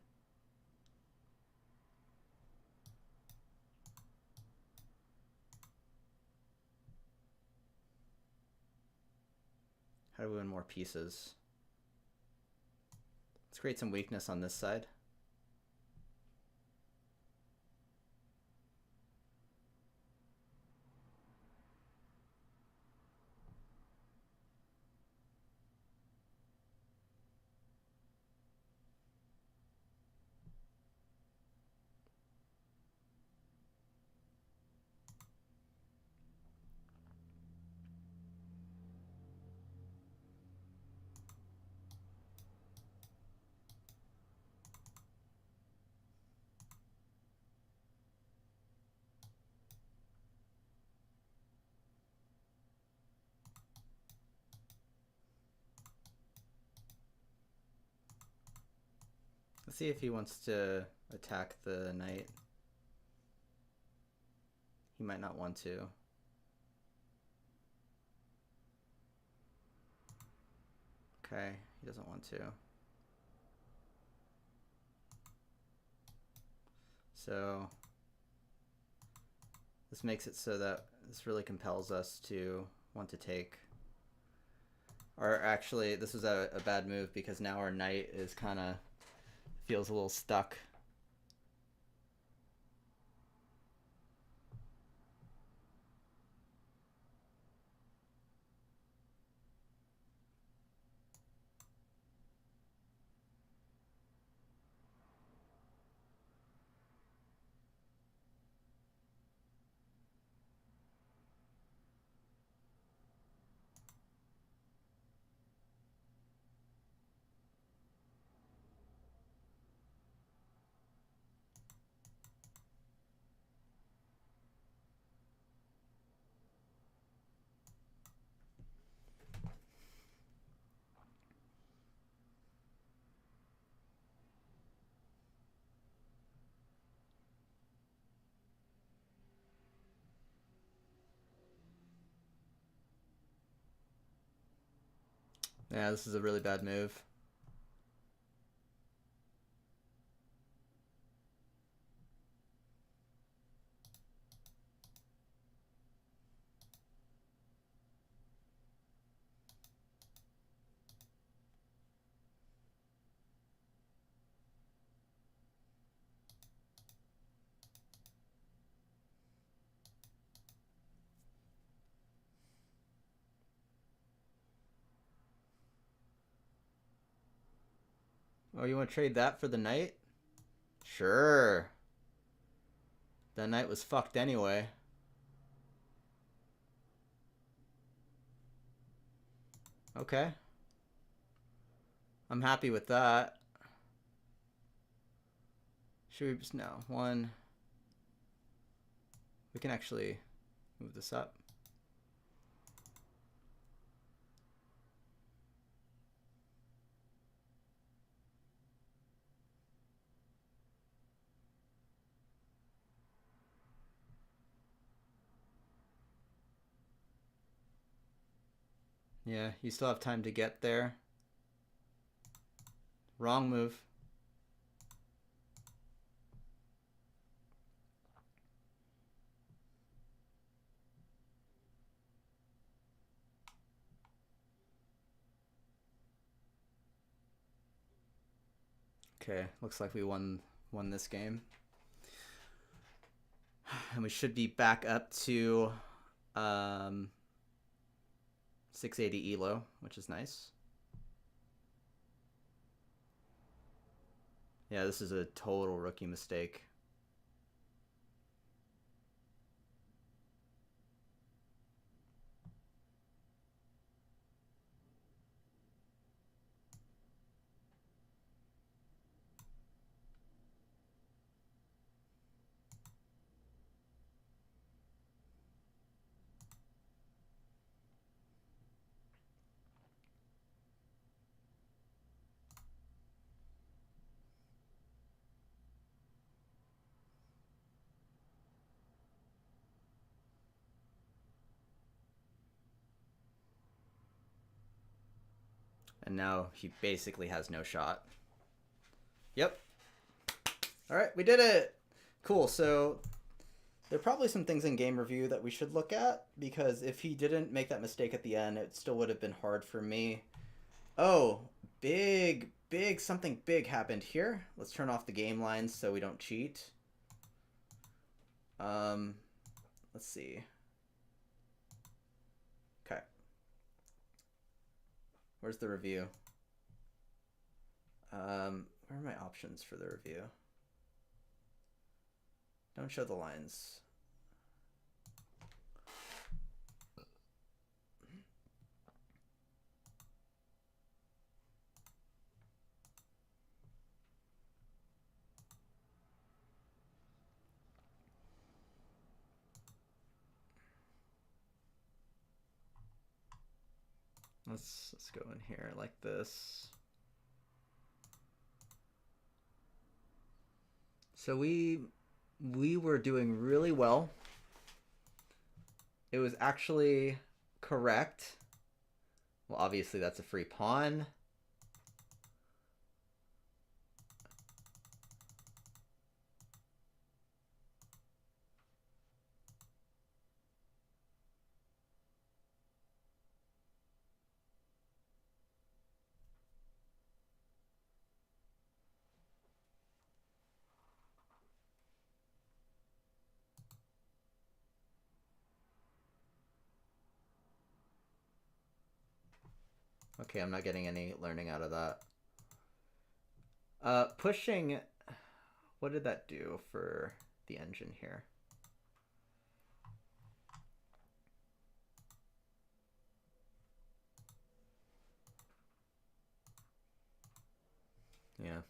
A: How do we win more pieces? Let's create some weakness on this side. Let's see if he wants to attack the knight. He might not want to. Okay, he doesn't want to. So this makes it so that this really compels us to want to take. Or actually, this was a bad move because now our knight is kind of feels a little stuck. Yeah, this is a really bad move. Oh, you want to trade that for the knight? Sure. That knight was fucked anyway. Okay. I'm happy with that. Should we just... No. One. We can actually move this up. Yeah, you still have time to get there. Wrong move. Okay, looks like we won this game. And we should be back up to 680 elo, which is nice. Yeah, this is a total rookie mistake. And now he basically has no shot. Yep. All right, we did it. Cool. So there are probably some things in game review that we should look at, because if he didn't make that mistake at the end, it still would have been hard for me. Oh, something big happened here. Let's turn off the game lines so we don't cheat. Let's see. Okay. Where's the review? Where are my options for the review? Don't show the lines. Let's go in here like this. So we were doing really well. It was actually correct. Well, obviously that's a free pawn. Okay, I'm not getting any learning out of that. Pushing, what did that do for the engine here? Yeah.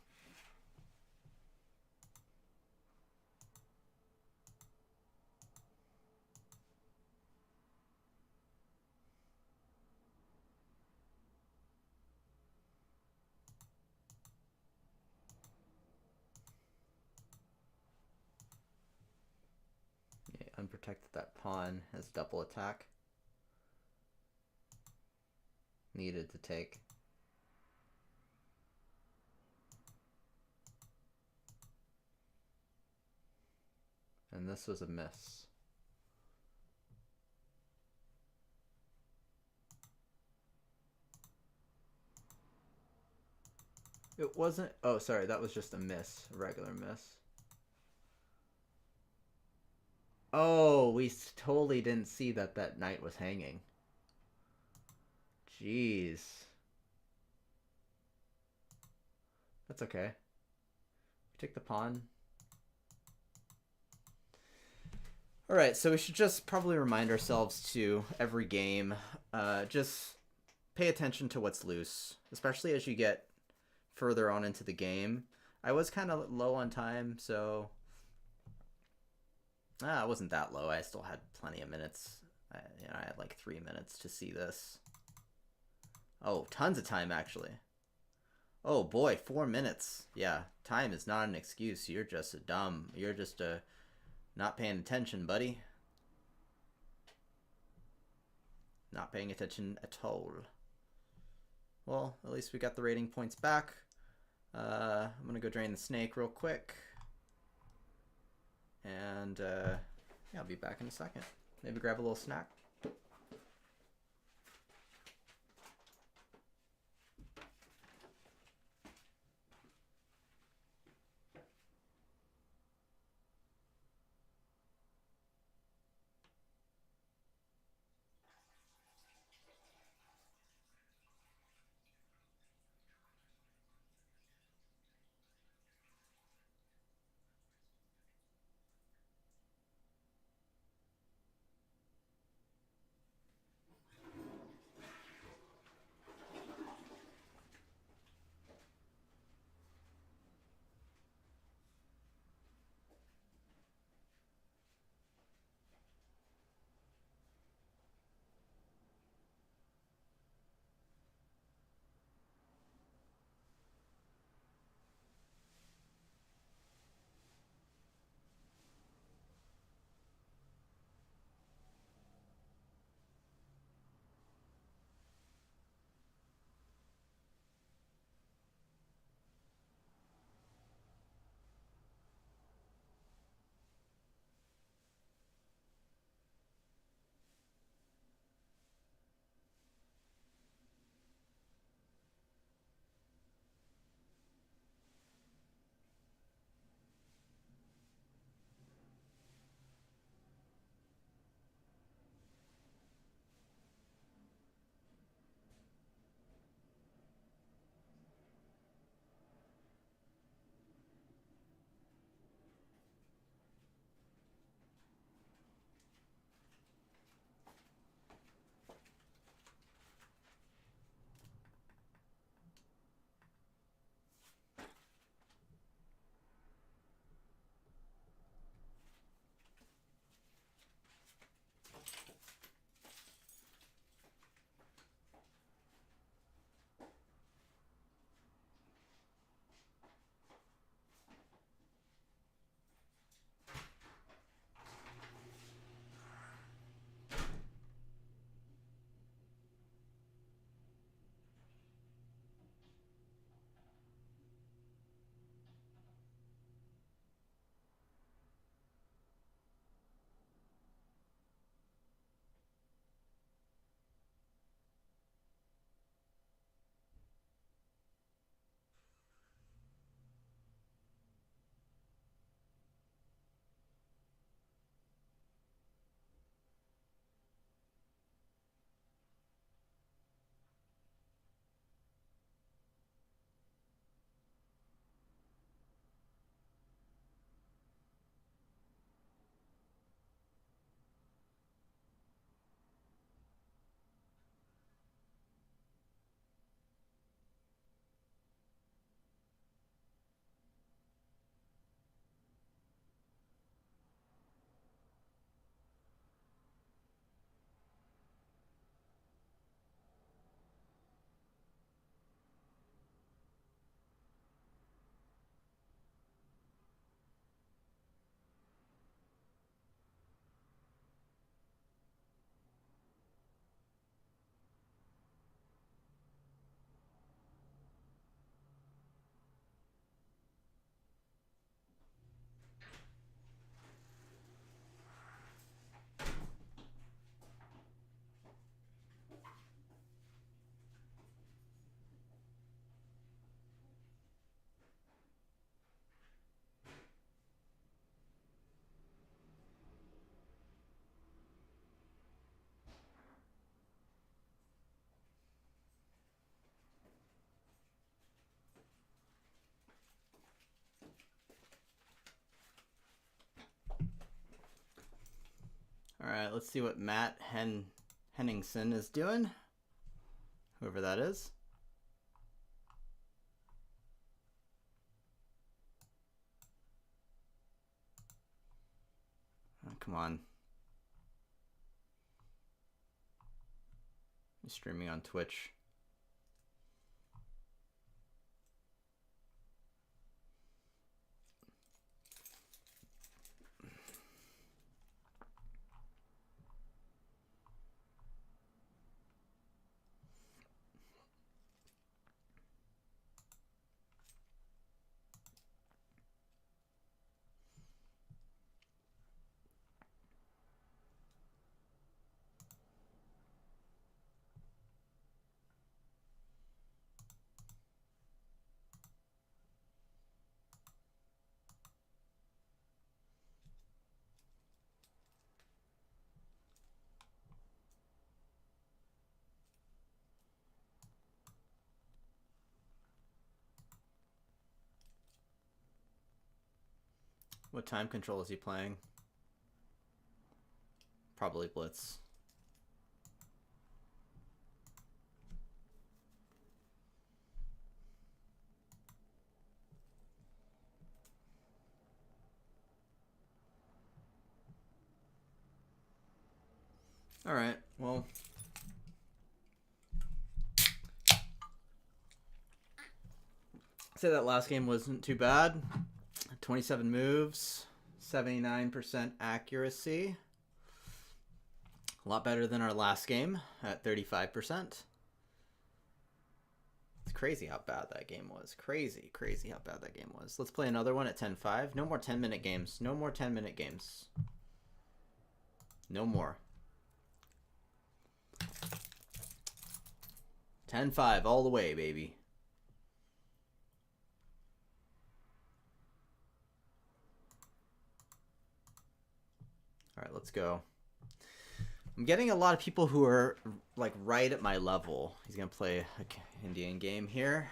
A: Yeah, unprotected that pawn as double attack. needed to take. And this was a miss. It wasn't... Oh, sorry, that was just a miss. A regular miss. Oh, we totally didn't see that that knight was hanging. Jeez. That's okay. Take the pawn. Alright, so we should just probably remind ourselves to every game, just pay attention to what's loose, especially as you get further on into the game. I was kind of low on time, so it wasn't that low. I still had plenty of minutes. I had like 3 minutes to see this. Oh, tons of time, actually. Oh boy, 4 minutes. Yeah, time is not an excuse. You're just you're just not paying attention, buddy. Not paying attention at all. Well, at least we got the rating points back. I'm gonna go drain the snake real quick. And yeah, I'll be back in a second. Maybe grab a little snack. Alright, let's see what Matt Henningsen is doing. Whoever that is. Oh, come on. I'm streaming on Twitch. What time control is he playing? Probably Blitz. Alright, well. I'd say that last game wasn't too bad. 27 moves, 79% accuracy. A lot better than our last game at 35%. It's crazy how bad that game was. Crazy how bad that game was. Let's play another one at 10-5. No more 10-minute games. No more 10-minute games. No more. 10-5 all the way, baby. All right, let's go. I'm getting a lot of people who are like right at my level. He's gonna play an Indian game here.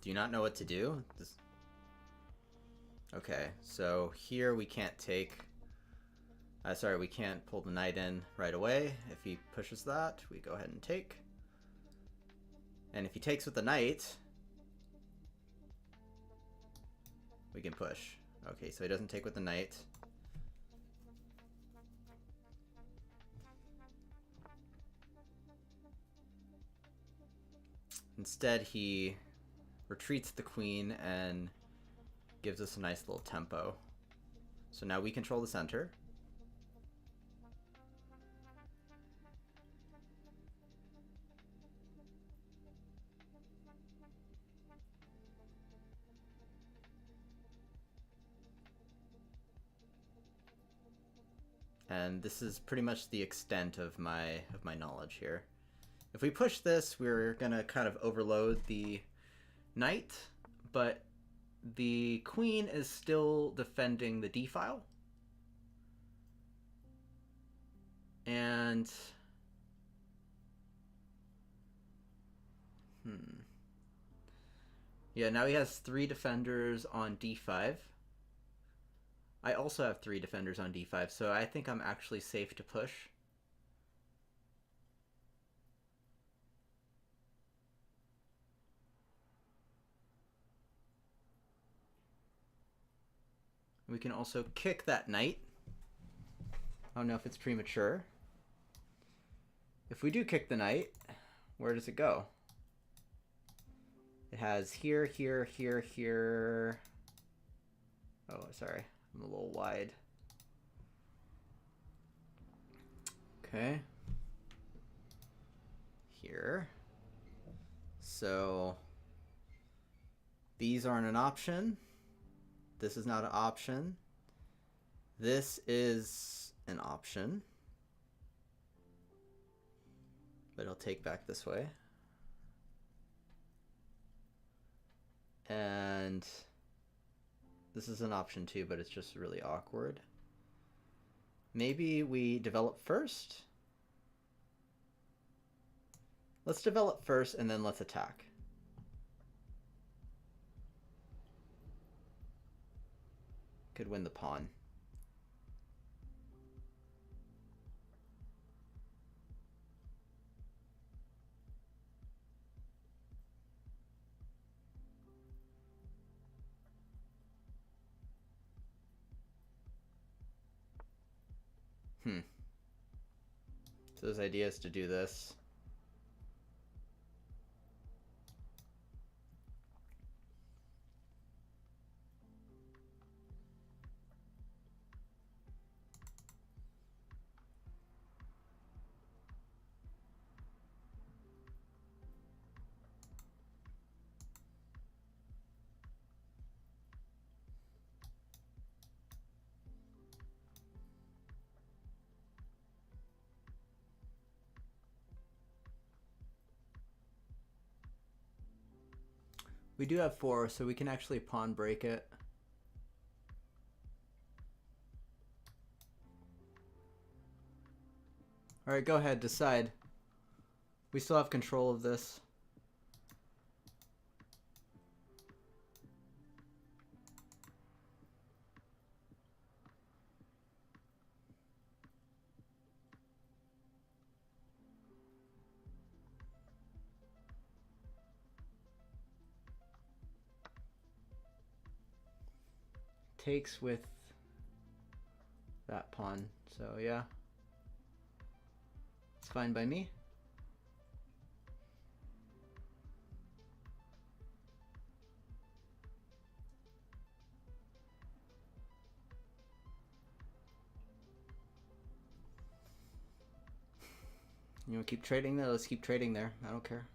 A: Do you not know what to do? Okay, so here we can't take... sorry, we can't pull the knight in right away. If he pushes that, we go ahead and take. And if he takes with the knight, we can push. Okay, so he doesn't take with the knight. Instead, he retreats the queen and gives us a nice little tempo. So now we control the center. And this is pretty much the extent of my knowledge here. If we push this, we're gonna kind of overload the knight, but the queen is still defending the d file. And yeah, now he has 3 defenders on d5. I also have 3 defenders on d5, so I think I'm actually safe to push. We can also kick that knight. I don't know if it's premature. If we do kick the knight, where does it go? It has here, here, here, here. Oh, sorry. I'm a little wide. Okay. Here. So these aren't an option. This is not an option. This is an option. But it'll take back this way. And this is an option too, but it's just really awkward. Maybe we develop first. Let's develop first, and then let's attack. Could win the pawn. So his idea is to do this. We do have 4, so we can actually pawn break it. Alright, go ahead, decide. We still have control of this. Takes with that pawn, so yeah. It's fine by me. You want to keep trading there? Let's keep trading there. I don't care.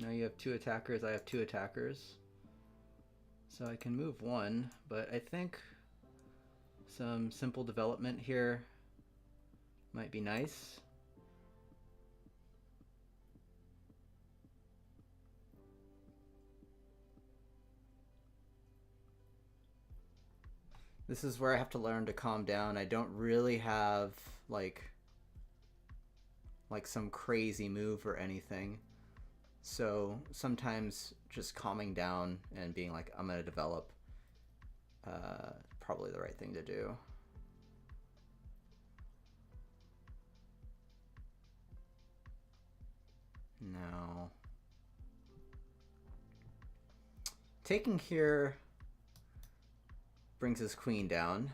A: Now you have 2 attackers, I have 2 attackers. So I can move 1, but I think some simple development here might be nice. This is where I have to learn to calm down. I don't really have like some crazy move or anything. So sometimes just calming down and being like, I'm going to develop, probably the right thing to do. Now, taking here brings his queen down.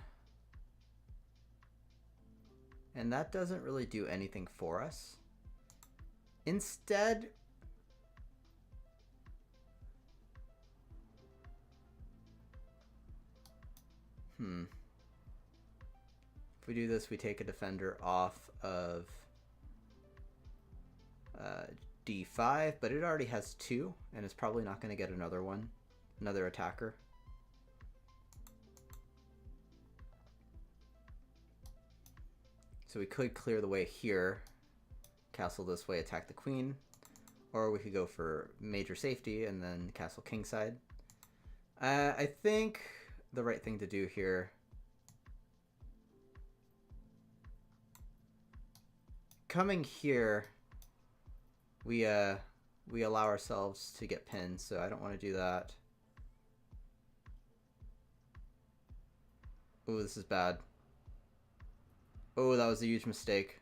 A: And that doesn't really do anything for us. Instead, if we do this, we take a defender off of d5, but it already has 2, and it's probably not going to get another one, another attacker. So we could clear the way here, castle this way, attack the queen, or we could go for major safety and then castle kingside. I think the right thing to do here, coming here, we allow ourselves to get pinned, so I don't want to do that. Oh, this is bad. Oh, that was a huge mistake.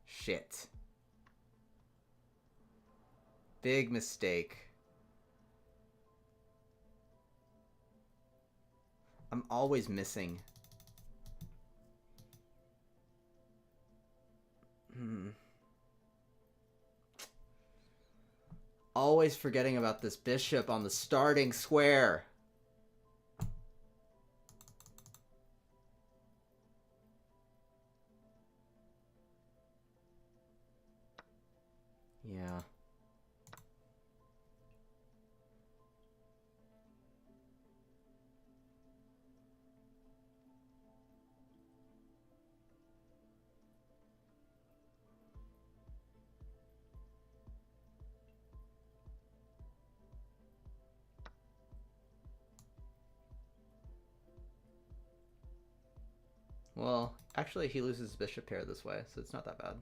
A: Shit. Big mistake. I'm always missing. Always forgetting about this bishop on the starting square. Yeah. Well, actually he loses his bishop pair this way, so it's not that bad.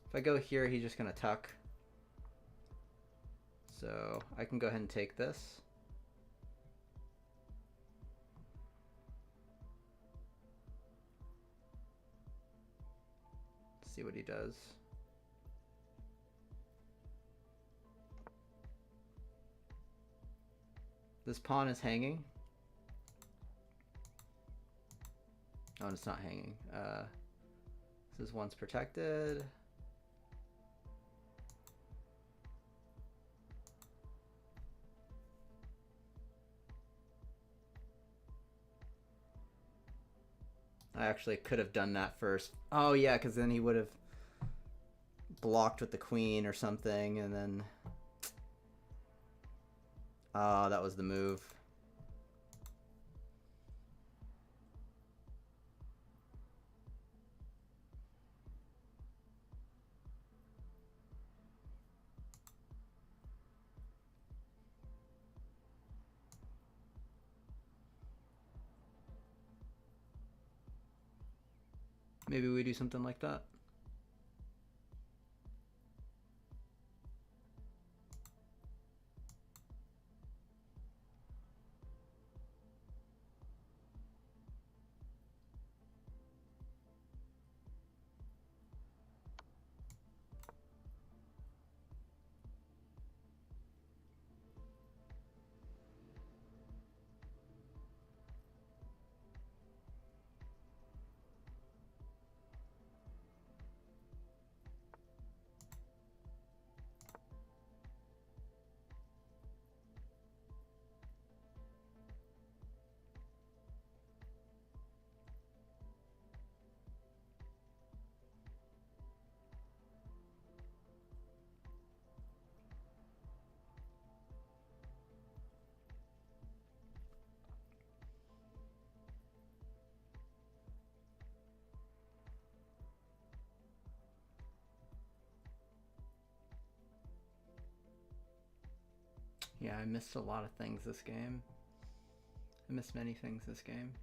A: If I go here, he's just gonna tuck. So I can go ahead and take this. See what he does. This pawn is hanging. Oh, it's not hanging. This is once protected. I actually could have done that first. Oh yeah, because then he would have blocked with the queen or something, and then... Oh, that was the move. Maybe we do something like that. Yeah, I missed a lot of things this game. I missed many things this game.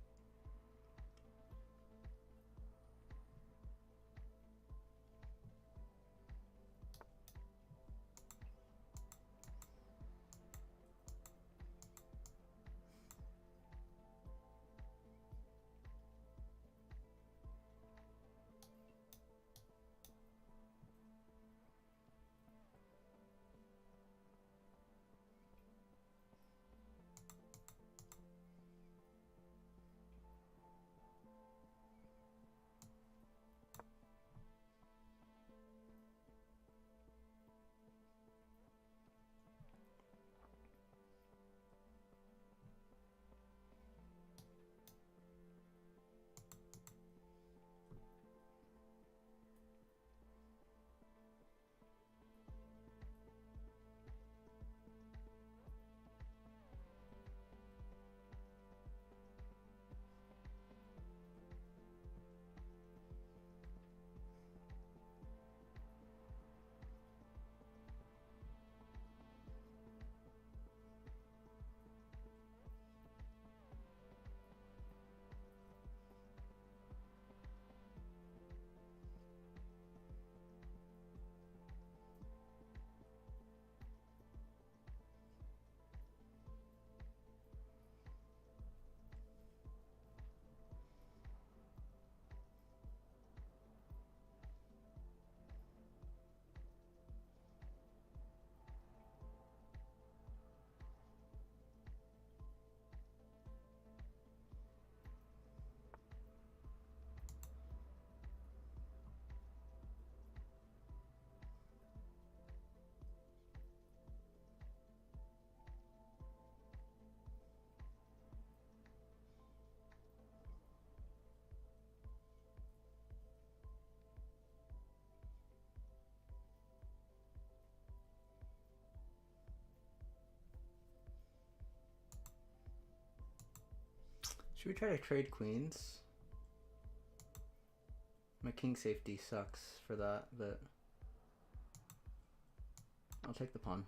A: Should we try to trade queens? My king safety sucks for that, but I'll take the pawn.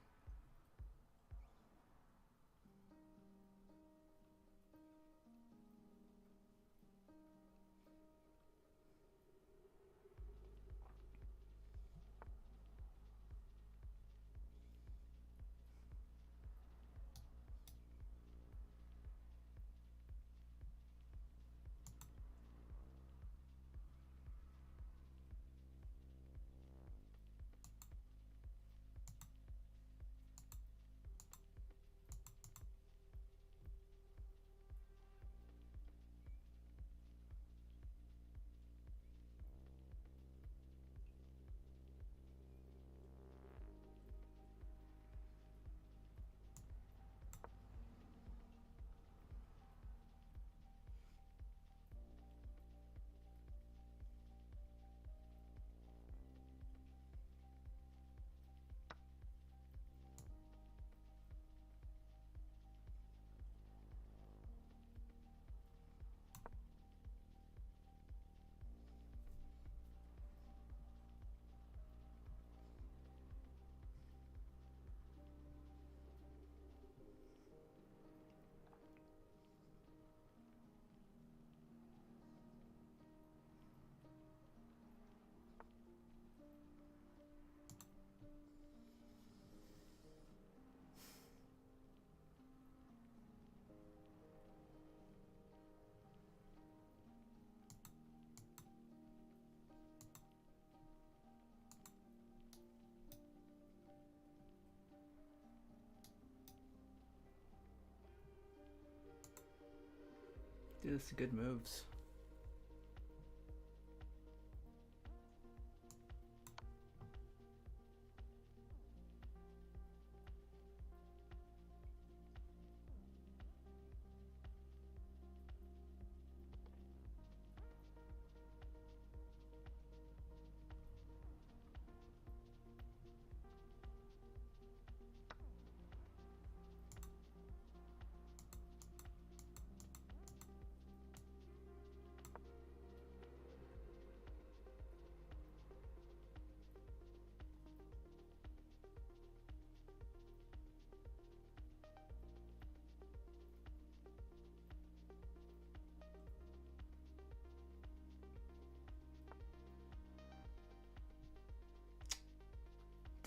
A: Dude, this is good moves.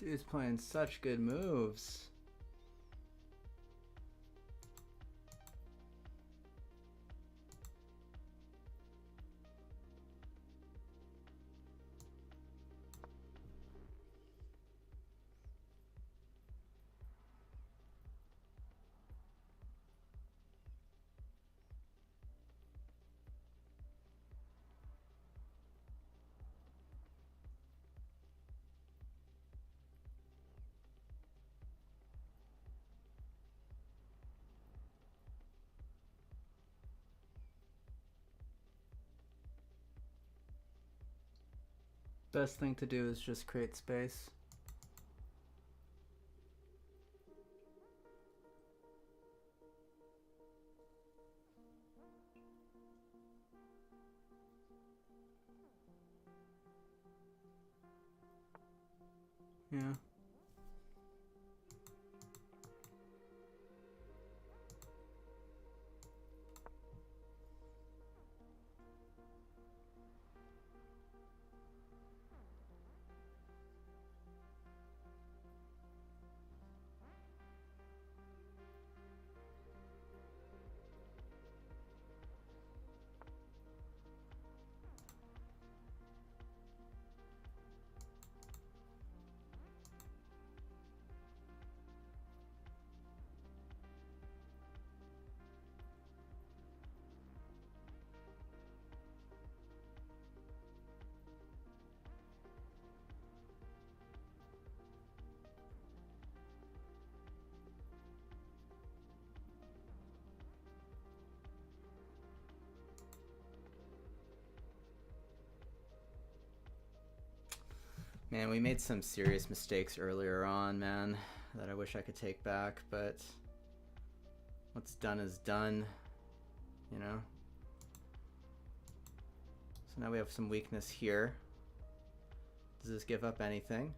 A: Dude's playing such good moves. Best thing to do is just create space. Yeah. Man, we made some serious mistakes earlier on, man, that I wish I could take back, but what's done is done, you know? So now we have some weakness here. Does this give up anything?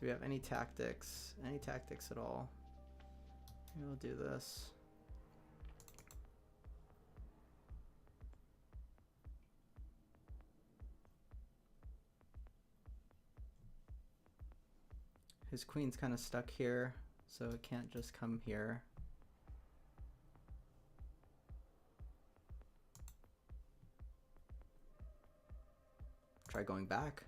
A: Do we have any tactics? Any tactics at all? Maybe we'll do this. His queen's kind of stuck here, so it can't just come here. Try going back.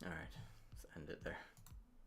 A: All right, let's end it there.